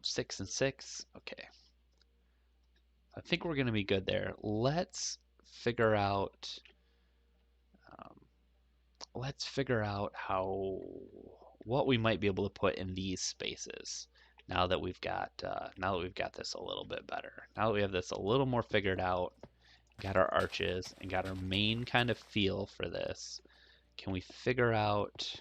6 and 6. Okay, I think we're gonna be good there. Figure out. Um, let's figure out what we might be able to put in these spaces now that we've got this a little bit better. Now that we have this a little more figured out, got our arches and got our main kind of feel for this. Can we figure out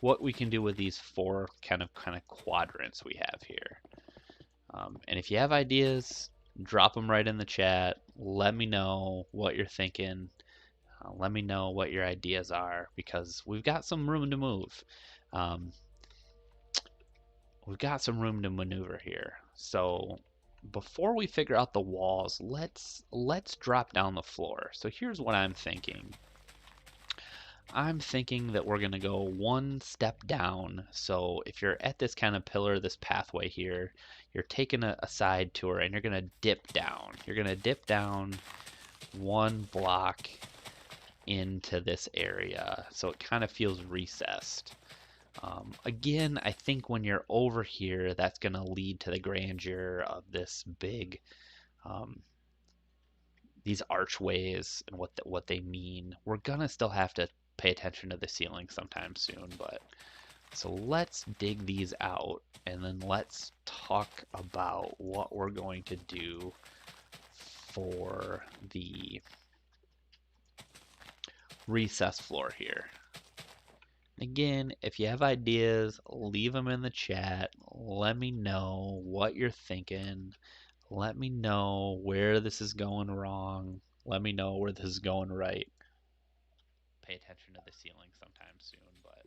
what we can do with these 4 kind of quadrants we have here? And if you have ideas, drop them right in the chat. Let me know what you're thinking. Let me know what your ideas are because we've got some room to move. We've got some room to maneuver here. So before we figure out the walls, let's drop down the floor. So here's what I'm thinking. I'm thinking that we're going to go 1 step down. So if you're at this kind of pillar, this pathway here, you're taking a side tour and you're going to dip down. You're going to dip down 1 block into this area. So it kind of feels recessed. Again, I think when you're over here, that's going to lead to the grandeur of this big, these archways and what they mean. We're gonna still have to pay attention to the ceiling sometime soon, but so let's dig these out and then let's talk about what we're going to do for the recess floor here. Again, if you have ideas, leave them in the chat. Let me know what you're thinking. Let me know where this is going wrong. Let me know where this is going right. Pay attention to the ceiling sometime soon, but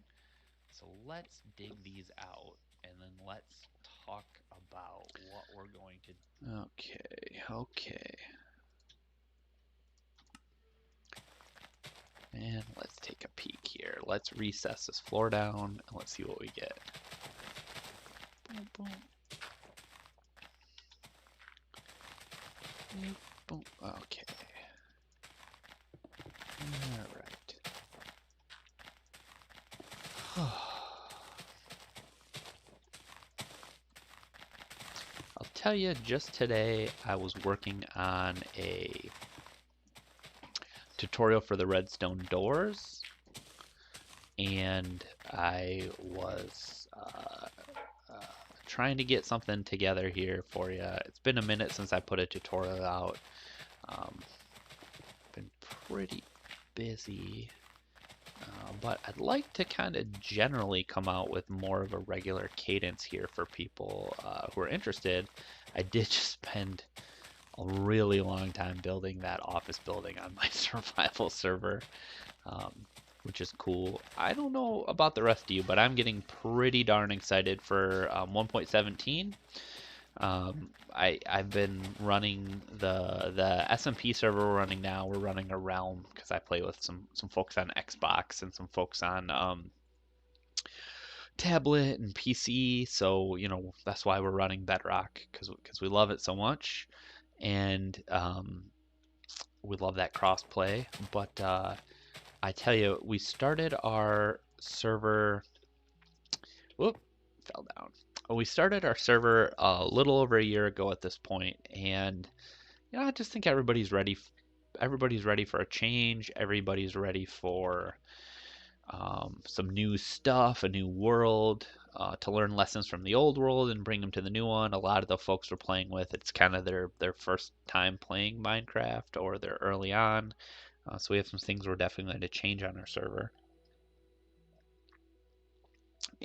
so let's dig these out and then let's talk about what we're going to do. Okay. And let's take a peek here. Let's recess this floor down and let's see what we get. Boom, boom. Boom. Okay. Alright. I'll tell you, just today I was working on a tutorial for the redstone doors, and I was trying to get something together here for you. It's been a minute since I put a tutorial out. Been pretty busy, but I'd like to kind of generally come out with more of a regular cadence here for people who are interested. I did just spend a really long time building that office building on my survival server, which is cool. I don't know about the rest of you, but I'm getting pretty darn excited for 1.17. I've been running the SMP server we're running now. We're running a realm because I play with some folks on Xbox and some folks on tablet and PC. So that's why we're running Bedrock because we love it so much, and we love that crossplay. But I tell you, we started our server. Whoop, fell down. We started our server a little over a year ago at this point, and I just think everybody's ready. Everybody's ready for a change. Everybody's ready for some new stuff, a new world, to learn lessons from the old world and bring them to the new one. A lot of the folks we're playing with, it's kind of their first time playing Minecraft, or they're early on. So we have some things we're definitely going to change on our server.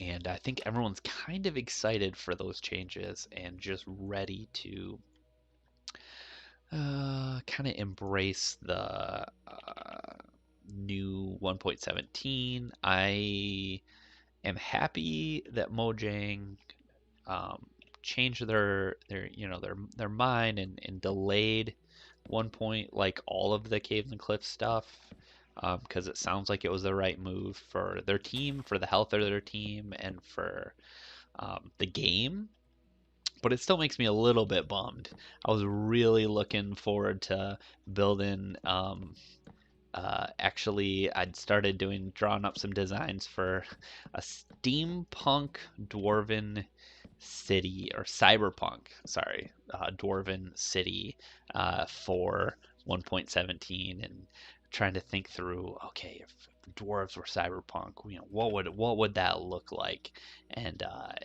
And I think everyone's kind of excited for those changes and just ready to kind of embrace the new 1.17. I am happy that Mojang um, changed their mind and delayed one point like all of the Caves and Cliffs stuff because it sounds like it was the right move for their team, for the health of their team, and for the game. But it still makes me a little bit bummed. I was really looking forward to building actually, I'd started drawing up some designs for a steampunk dwarven city, or cyberpunk, sorry, dwarven city for 1.17, and trying to think through, okay, if dwarves were cyberpunk, what would that look like, and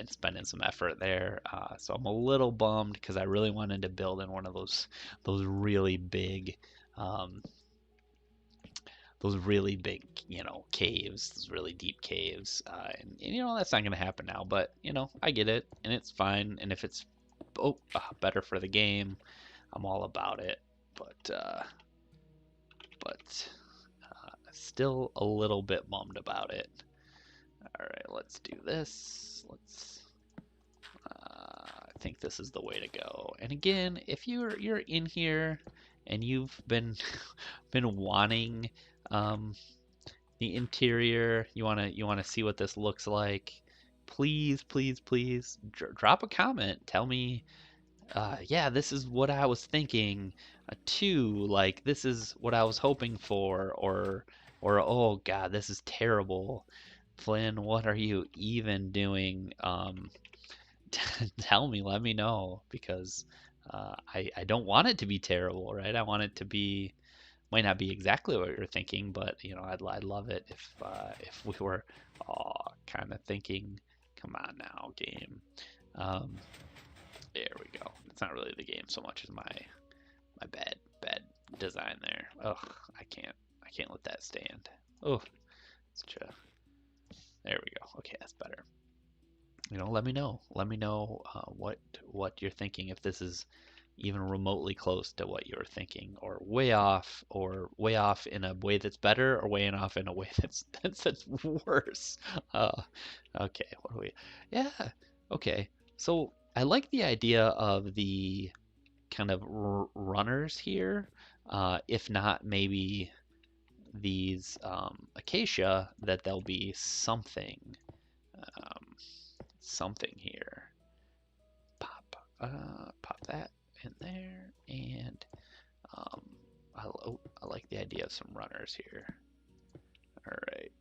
spending some effort there. So I'm a little bummed because I really wanted to build in one of those really big. Um, those really big, caves, those really deep caves. And that's not going to happen now, but, I get it, and it's fine. And if it's better for the game, I'm all about it. But still a little bit bummed about it. All right, let's do this. I think this is the way to go. And again, if you're in here and you've been been wanting the interior, you wanna see what this looks like, please, please, please drop a comment. Tell me, yeah, this is what I was thinking. Two, like this is what I was hoping for, or oh God, this is terrible. Flynn, what are you even doing? Tell me, let me know, because I don't want it to be terrible, right? I want it to be, might not be exactly what you're thinking, but I'd love it if we were all kind of thinking, come on now, game. Um, there we go. It's not really the game so much as my bad design there. Ugh, I can't let that stand. Oh, there we go. Okay, that's better. Let me know. Let me know what you're thinking, if this is even remotely close to what you were thinking, or way off in a way that's better, or way off in a way that's worse. Okay, what do we? Yeah, okay. So I like the idea of the kind of runners here. If not, maybe these acacia, that there'll be um, something here. Pop that in there, and um, I like the idea of some runners here. All right,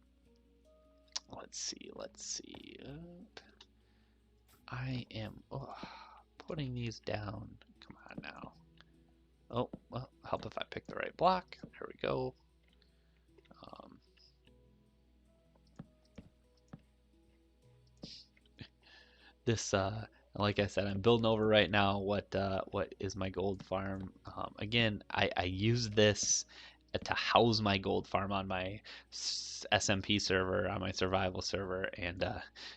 let's see. I am putting these down. Come on now. Oh, well, help if I pick the right block. There we go. Um, this like I said, I'm building over right now what is my gold farm. Again, I use this to house my gold farm on my SMP server, on my survival server, and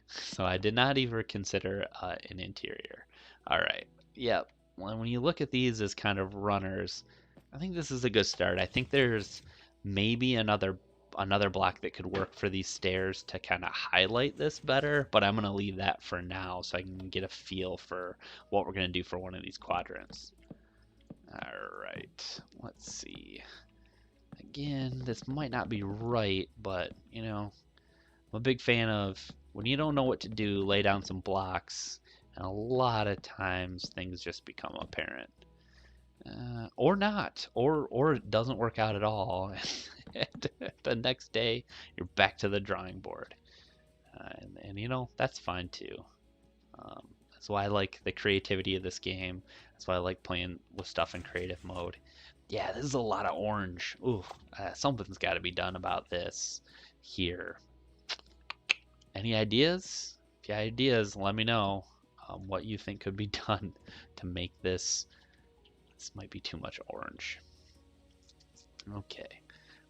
so I did not even consider an interior. All right, yep. When you look at these as kind of runners, I think this is a good start. I think there's maybe another block that could work for these stairs to kind of highlight this better, but I'm going to leave that for now so I can get a feel for what we're going to do for one of these quadrants. All right, let's see. Again, this might not be right, but I'm a big fan of, when you don't know what to do, lay down some blocks, and a lot of times things just become apparent. Or not, or it doesn't work out at all. And the next day, you're back to the drawing board, and that's fine too. That's why I like the creativity of this game. That's why I like playing with stuff in creative mode. Yeah, this is a lot of orange. Ooh, something's got to be done about this here. Any ideas? If you have ideas, let me know what you think could be done to make this. This might be too much orange. Okay.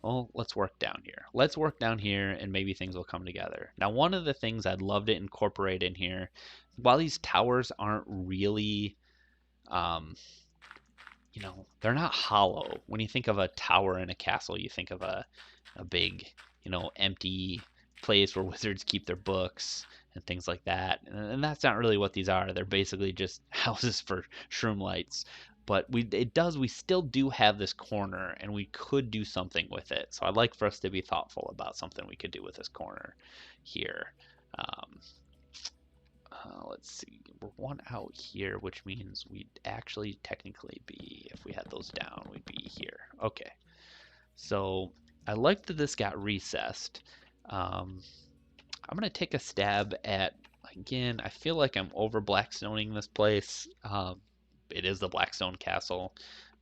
Well, let's work down here. Let's work down here and maybe things will come together. Now, one of the things I'd love to incorporate in here, while these towers aren't really, um, they're not hollow. When you think of a tower in a castle, you think of a big, empty place where wizards keep their books and things like that. And that's not really what these are. They're basically just houses for shroom lights. But we still do have this corner, and we could do something with it. So I'd like for us to be thoughtful about something we could do with this corner here. Um, let's see, we're one out here, which means we'd actually technically be, if we had those down, we'd be here. Okay, so I like that this got recessed. I'm gonna take a stab at, again, I feel like I'm over Blackstoning this place. It is the Blackstone Castle,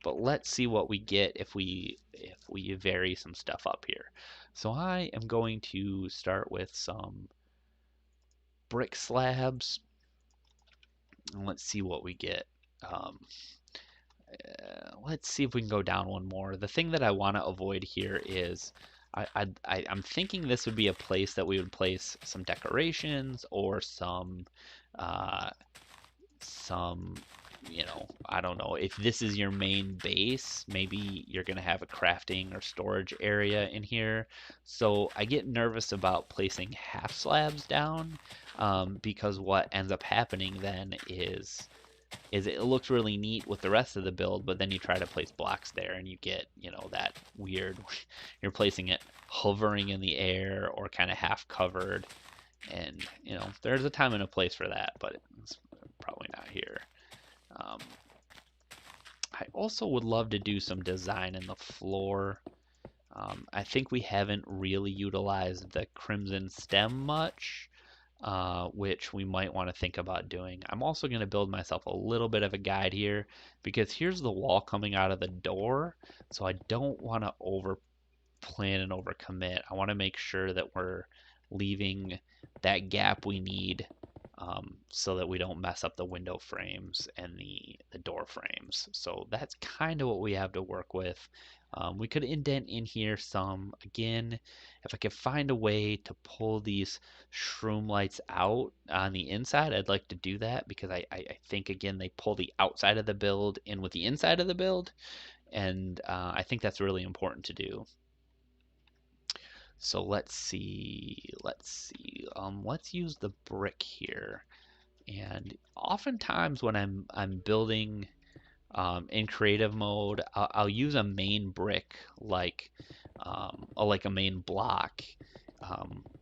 but let's see what we get if we vary some stuff up here. So I am going to start with some brick slabs. And let's see what we get. Um, let's see if we can go down one more. The thing that I want to avoid here is I'm thinking this would be a place that we would place some decorations or uh, some, I don't know, if this is your main base, maybe you're going to have a crafting or storage area in here. So I get nervous about placing half slabs down, because what ends up happening then is it looks really neat with the rest of the build, but then you try to place blocks there and you get, that weird, you're placing it hovering in the air or kind of half covered. And, there's a time and a place for that, but it's probably not here. I also would love to do some design in the floor. I think we haven't really utilized the crimson stem much, which we might want to think about doing. I'm also going to build myself a little bit of a guide here because here's the wall coming out of the door. So I don't want to over plan and over commit. I want to make sure that we're leaving that gap we need, so that we don't mess up the window frames and the door frames. So that's kind of what we have to work with. We could indent in here some. Again, if I could find a way to pull these shroom lights out on the inside, I'd like to do that because I think, again, they pull the outside of the build in with the inside of the build. And I think that's really important to do. So let's see. Let's use the brick here. And oftentimes when I'm building in creative mode, I'll use a main brick like a main block.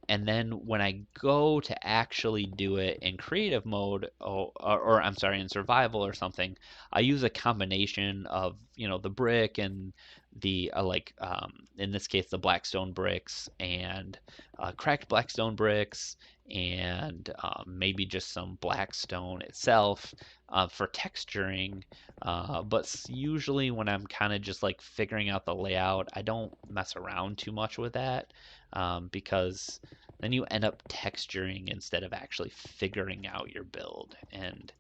And then when I go to actually do it in creative mode, or I'm sorry, in survival or something, I use a combination of, the brick and the, in this case, the Blackstone bricks and cracked Blackstone bricks and maybe just some Blackstone itself for texturing. But usually when I'm kind of just like figuring out the layout, I don't mess around too much with that, because then you end up texturing instead of actually figuring out your build. And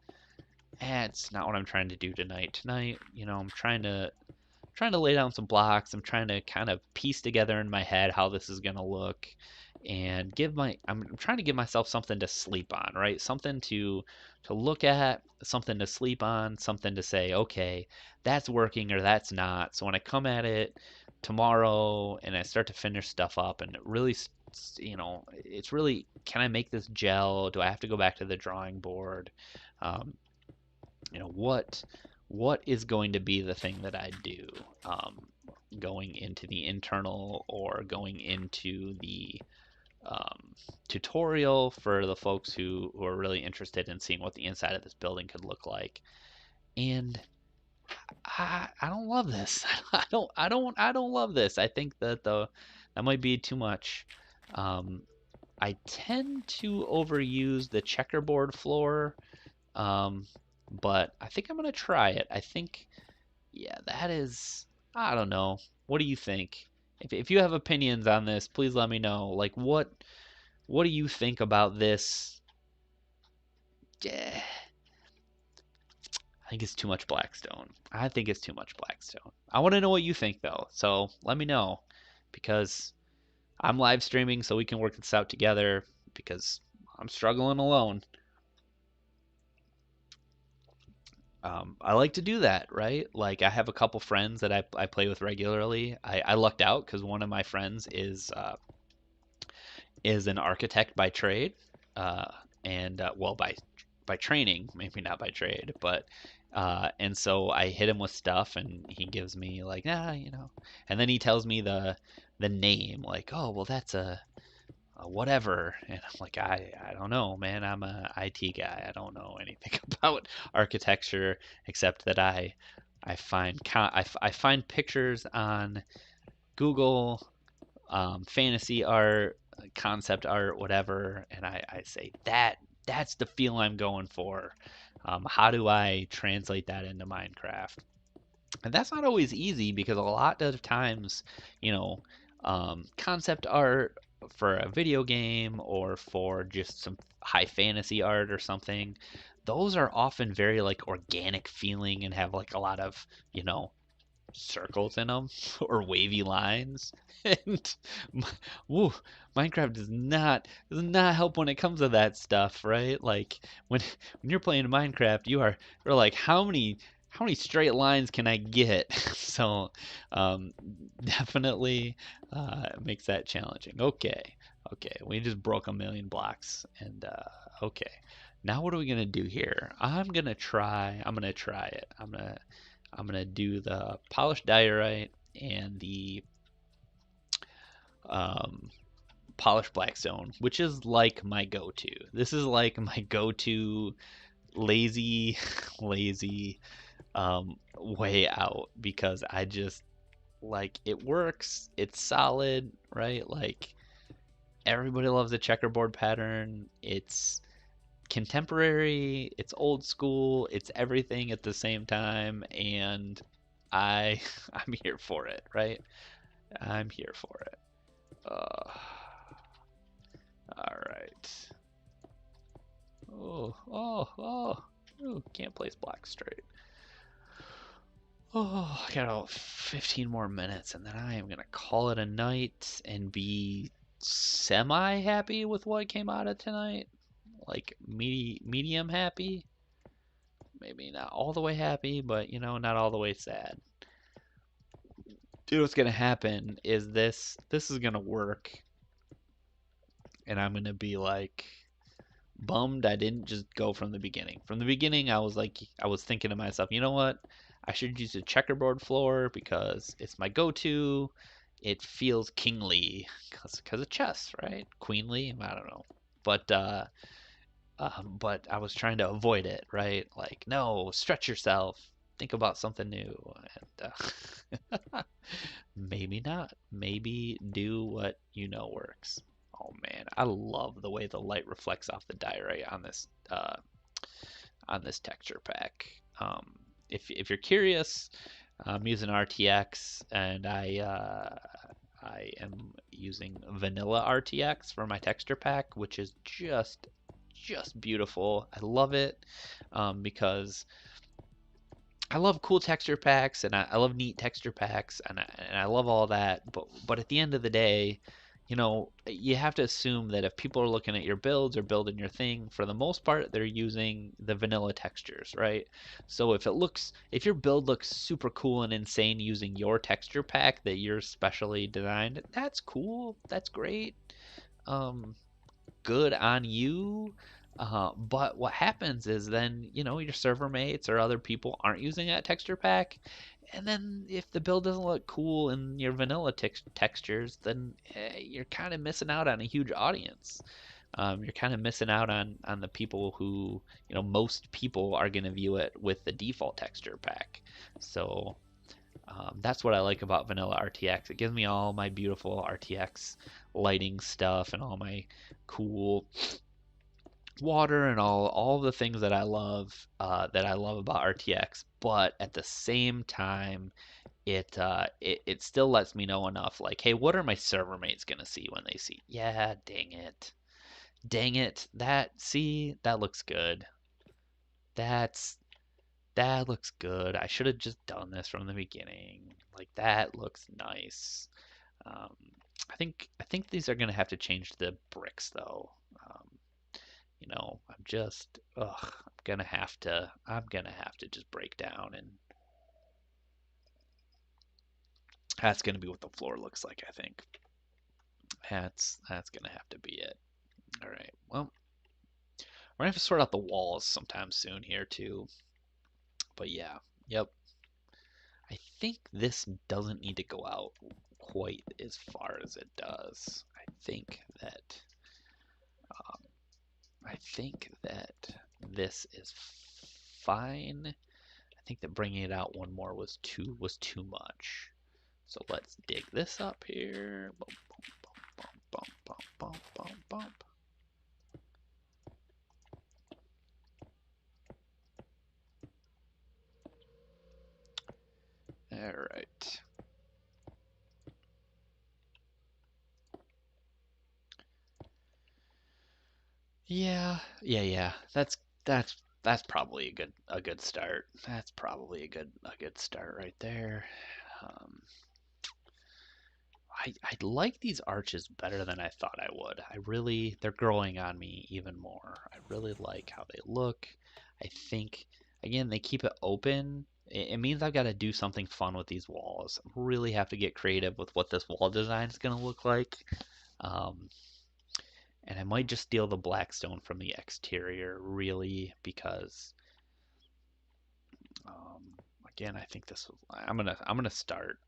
it's not what I'm trying to do tonight. Tonight, I'm trying to lay down some blocks. I'm trying to kind of piece together in my head how this is going to look and I'm trying to give myself something to sleep on, right? Something to look at, something to sleep on, something to say, okay, that's working or that's not. So when I come at it tomorrow and I start to finish stuff up and it really, it's really, can I make this gel? Do I have to go back to the drawing board? Um, what is going to be the thing that I do, going into the internal or going into the tutorial for the folks who are really interested in seeing what the inside of this building could look like. And I don't love this. I don't love this. I think that that might be too much. I tend to overuse the checkerboard floor, but I think I'm gonna try it. I think, yeah, that is. I don't know. What do you think? If you have opinions on this, please let me know. Like, what do you think about this? Yeah, I think it's too much Blackstone. I think it's too much Blackstone. I want to know what you think though. So let me know. because I'm live streaming so we can work this out together because I'm struggling alone. I like to do that, right? Like I have a couple friends that I play with regularly. I lucked out because one of my friends is an architect by trade, uh, and well by training, maybe not by trade, but and so I hit him with stuff, and he gives me like, and then he tells me the name, like, oh well, that's a whatever, and I'm like, I don't know, man, I'm a IT guy, I don't know anything about architecture except that I find I find pictures on Google, fantasy art, concept art, whatever, and I say that's the feel I'm going for. How do I translate that into Minecraft? And that's not always easy because a lot of times, you know, concept art for a video game or for just some high fantasy art or something, those are often very like organic feeling and have like a lot of, you know, circles in them or wavy lines. And woo, Minecraft does not help when it comes to that stuff, right? Like when you're playing Minecraft, you're like, how many straight lines can I get? So um, definitely makes that challenging. Okay, we just broke a million blocks, and okay. Now what are we gonna do here? I'm gonna try it. I'm gonna do the polished diorite and the um, polished blackstone, which is like my go-to. This is like my go-to lazy, lazy way out because I just like it works. It's solid, right? Like everybody loves a checkerboard pattern. It's contemporary, it's old school, it's everything at the same time, and I I'm here for it, right? I'm here for it. Uh, all right. Oh, can't place black straight. Oh, I got about 15 more minutes, and then I am gonna call it a night and be semi happy with what came out of tonight. Like medium happy. Maybe not all the way happy, but not all the way sad. Dude, what's gonna happen is this is gonna work, and I'm gonna be like bummed I didn't just go from the beginning. From the beginning, I was thinking to myself, you know what? I should use a checkerboard floor because it's my go-to. It feels kingly because of chess, right? Queenly, I don't know. But I was trying to avoid it, right? Like, no, stretch yourself. Think about something new. And maybe not. Maybe do what you know works. Oh man, I love the way the light reflects off the diorite on this texture pack. If you're curious, I'm using RTX, and I am using vanilla RTX for my texture pack, which is just beautiful. I love it because I love cool texture packs, and I love neat texture packs, and I love all that. But at the end of the day, you have to assume that if people are looking at your builds or building your thing, for the most part, they're using the vanilla textures, right? So if your build looks super cool and insane using your texture pack that you're specially designed, that's cool. That's great. Um, Good on you. But what happens is then, your server mates or other people aren't using that texture pack. And then if the build doesn't look cool in your vanilla textures, then you're kind of missing out on a huge audience. You're kind of missing out on the people who, most people are going to view it with the default texture pack. So that's what I like about vanilla RTX. It gives me all my beautiful RTX lighting stuff and all my cool water and all the things that I love about RTX. But at the same time, it still lets me know enough. Like, hey, what are my server mates gonna see when they see? Yeah, dang it. That looks good. That's that looks good. I should have just done this from the beginning. Like that looks nice. Um, I think these are gonna have to change the bricks though. Um, I'm just I'm gonna have to just break down, and that's gonna be what the floor looks like. I think that's gonna have to be it. All right. Well, we're gonna have to sort out the walls sometime soon here too. But yeah, yep. I think this doesn't need to go out quite as far as it does. Um, I think that this is fine. I think that bringing it out one more was too much. So let's dig this up here. Bump, bump, bump, bump, bump, bump, bump. All right. Yeah. That's probably a good start. That's probably a good start right there. Um, I like these arches better than I thought I would. They're growing on me even more. I really like how they look. I think, again, they keep it open. It means I've got to do something fun with these walls. Really have to get creative with what this wall design is going to look like. Um, and I might just steal the Blackstone from the exterior, really, because um, again, I think this. I'm gonna start.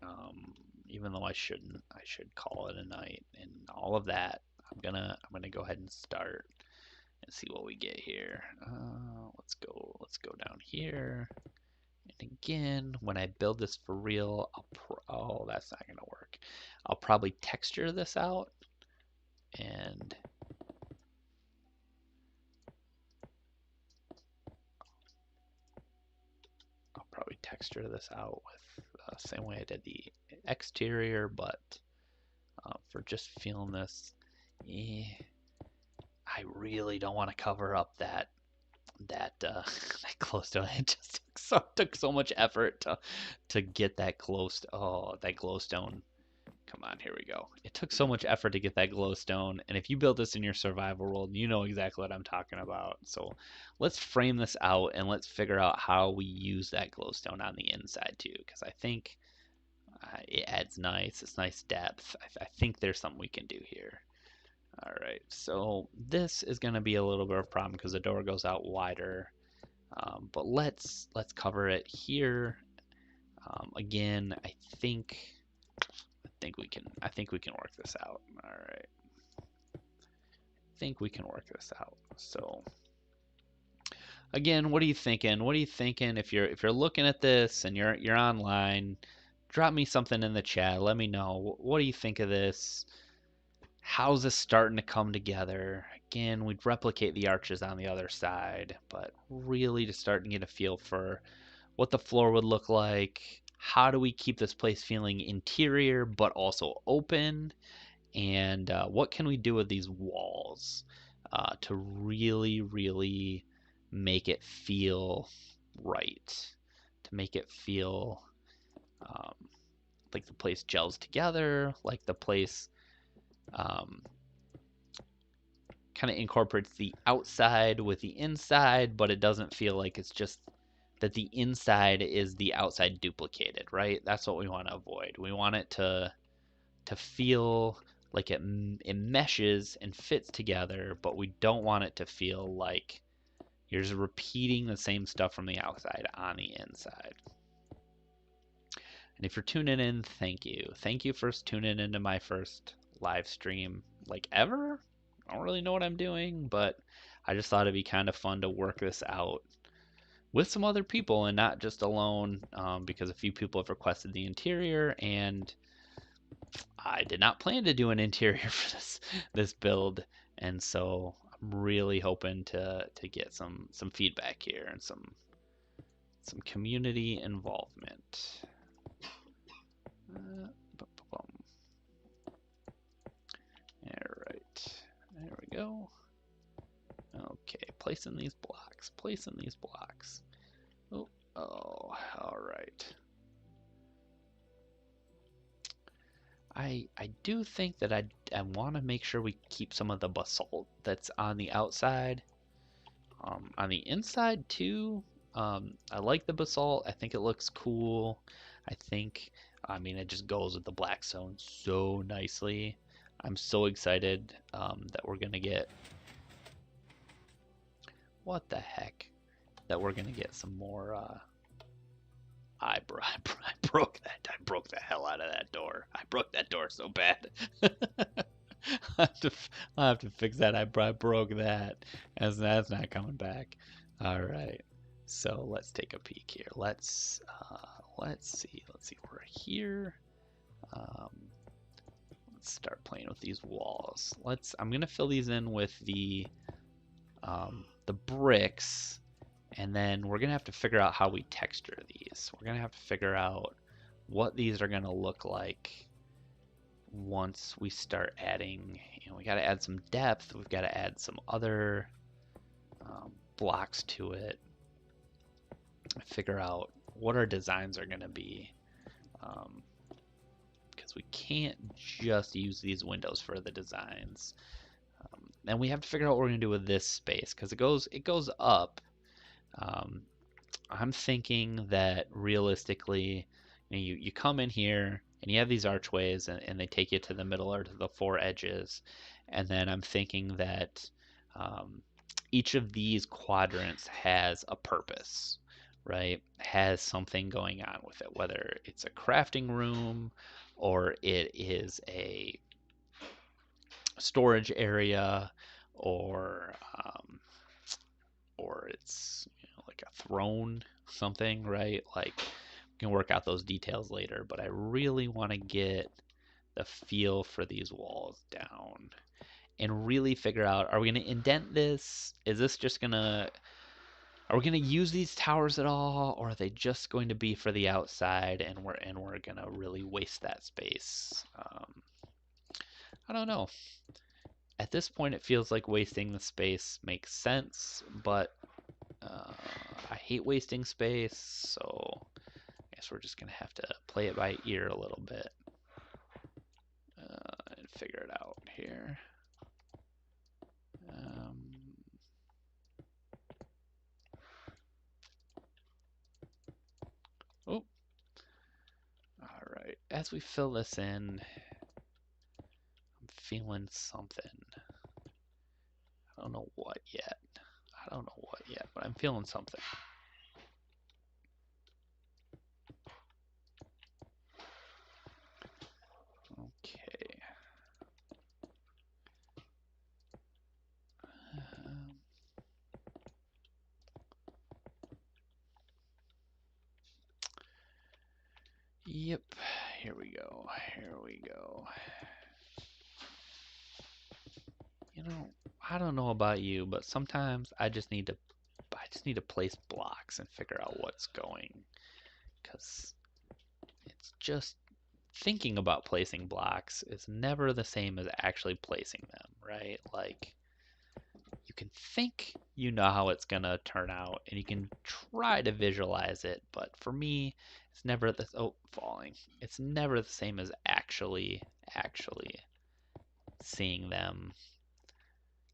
Um, Even though I shouldn't, I should call it a night and all of that. I'm gonna go ahead and start and see what we get here. Let's go down here. And again, when I build this for real, oh, that's not gonna work. I'll probably texture this out, and I'll probably texture this out with the same way I did the exterior, but for just feeling this, eh, I really don't want to cover up that glowstone. It just took so much effort to get that that glowstone. Come on, here we go. It took so much effort to get that glowstone, and if you build this in your survival world, you know exactly what I'm talking about. So let's frame this out and let's figure out how we use that glowstone on the inside too, because I think it adds it's nice depth. I think there's something we can do here. All right, so this is going to be a little bit of a problem because the door goes out wider. But let's cover it here. Again, I think we can work this out. All right, I think we can work this out. So again, what are you thinking? What are you thinking? If you're looking at this and you're online, drop me something in the chat. Let me know. What do you think of this? How's this starting to come together? Again, we'd replicate the arches on the other side, but really to start to get a feel for what the floor would look like. How do we keep this place feeling interior but also open? And what can we do with these walls to really, really make it feel right? To make it feel um, like the place gels together, like the place um, kind of incorporates the outside with the inside, but it doesn't feel like it's just that the inside is the outside duplicated, right? That's what we want to avoid. We want it to feel like it meshes and fits together, but we don't want it to feel like you're just repeating the same stuff from the outside on the inside. And if you're tuning in, thank you. Thank you for tuning into my first live stream like ever. I don't really know what I'm doing, but I just thought it'd be kind of fun to work this out with some other people and not just alone, because a few people have requested the interior, and I did not plan to do an interior for this build, and so I'm really hoping to get some feedback here and some community involvement. All right, there we go. Okay, placing these blocks. Oh, all right. I do think that I want to make sure we keep some of the basalt that's on the outside. On the inside too, I like the basalt. I think it looks cool. I mean, it just goes with the Blackstone so nicely. I'm so excited that we're gonna get, what the heck, that we're gonna get some more. I broke that. I broke the hell out of that door. I broke that door so bad. I have to fix that. I broke that, as that's not coming back. All right. So let's take a peek here. Let's see. We're here. Um, let's start playing with these walls. I'm gonna fill these in with the bricks, and then we're gonna have to figure out how we texture these. We're gonna have to figure out what these are gonna look like once we start adding, we got to add some depth. We've got to add some other blocks to it. Figure out what our designs are going to be, because we can't just use these windows for the designs. And we have to figure out what we're going to do with this space, because it goes up. I'm thinking that realistically, you come in here and you have these archways, and they take you to the middle or to the four edges. And then I'm thinking that each of these quadrants has a purpose, right? Has something going on with it, whether it's a crafting room or it is a storage area, or it's like a throne, something, right? Like, we can work out those details later, but I really want to get the feel for these walls down and really figure out, are we going to indent this? Is this just going to, are we going to use these towers at all, or are they just going to be for the outside, and we're going to really waste that space? I don't know. At this point, it feels like wasting the space makes sense, but I hate wasting space, so I guess we're just going to have to play it by ear a little bit and figure it out here. Oh, all right. As we fill this in, I'm feeling something. I don't know what yet. But I'm feeling something. Okay. Yep. Here we go. I don't know about you, but sometimes I just need to place blocks and figure out what's going, because it's just thinking about placing blocks is never the same as actually placing them, right? Like, you can think you know how it's gonna turn out, and you can try to visualize it, but for me, it's never falling. It's never the same as actually seeing them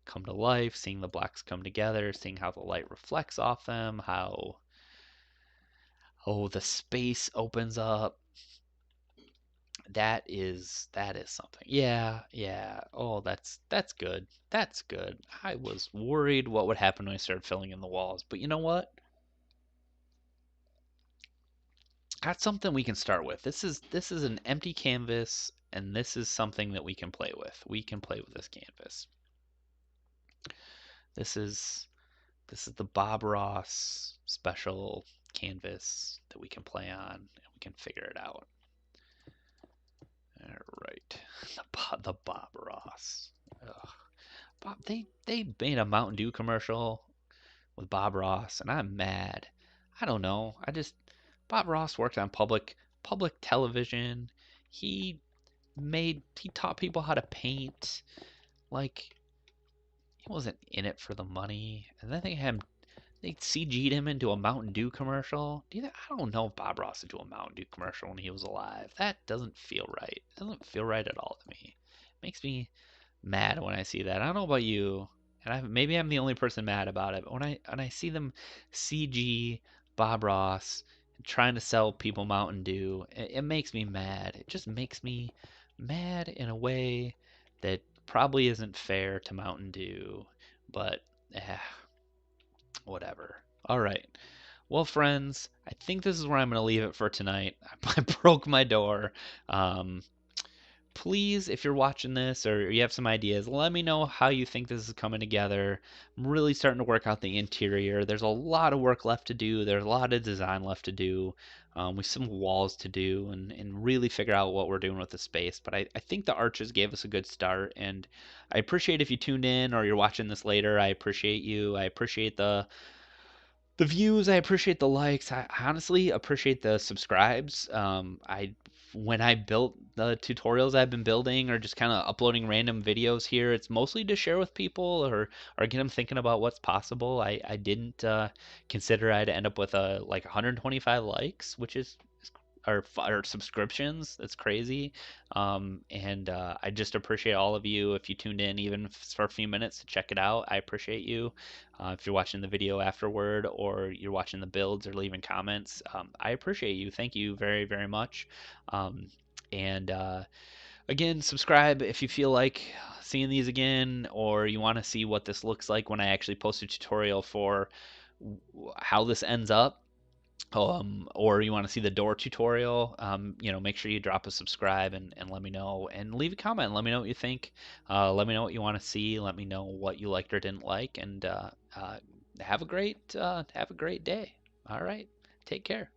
come to life, seeing the blocks come together, seeing how the light reflects off them, how the space opens up. That is something. Yeah. Oh, that's good. That's good. I was worried what would happen when I started filling in the walls, but you know what? That's something we can start with. This is an empty canvas, and this is something that we can play with. We can play with this canvas. This is the Bob Ross special canvas that we can play on, and we can figure it out. All right, the Bob Ross. Ugh. They made a Mountain Dew commercial with Bob Ross, and I'm mad. I don't know. Bob Ross worked on public television. He taught people how to paint. Like, he wasn't in it for the money. And then They CG'd him into a Mountain Dew commercial. I don't know if Bob Ross would do a Mountain Dew commercial when he was alive. That doesn't feel right. It doesn't feel right at all to me. Makes me mad when I see that. I don't know about you, and maybe I'm the only person mad about it. But when I see them CG Bob Ross trying to sell people Mountain Dew, it makes me mad. It just makes me mad in a way that probably isn't fair to Mountain Dew, but whatever. All right. Well, friends, I think this is where I'm going to leave it for tonight. I broke my door. Um, Please, if you're watching this or you have some ideas, let me know how you think this is coming together. I'm really starting to work out the interior. There's a lot of work left to do. There's a lot of design left to do. With some walls to do and really figure out what we're doing with the space. But I think the arches gave us a good start. And I appreciate if you tuned in or you're watching this later. I appreciate you. I appreciate the views. I appreciate the likes. I honestly appreciate the subscribes. I When I built the tutorials I've been building or just kind of uploading random videos here, it's mostly to share with people or get them thinking about what's possible. I didn't consider I'd end up with like 125 likes, which is or subscriptions. That's crazy. And I just appreciate all of you. If you tuned in even for a few minutes to check it out, I appreciate you. If you're watching the video afterward or you're watching the builds or leaving comments, I appreciate you. Thank you very, very much. Um, and Again, subscribe if you feel like seeing these again or you want to see what this looks like when I actually post a tutorial for how this ends up. Or you want to see the door tutorial, make sure you drop a subscribe and let me know and leave a comment. Let me know what you think. Let me know what you want to see. Let me know what you liked or didn't like. And have a great day. All right. Take care.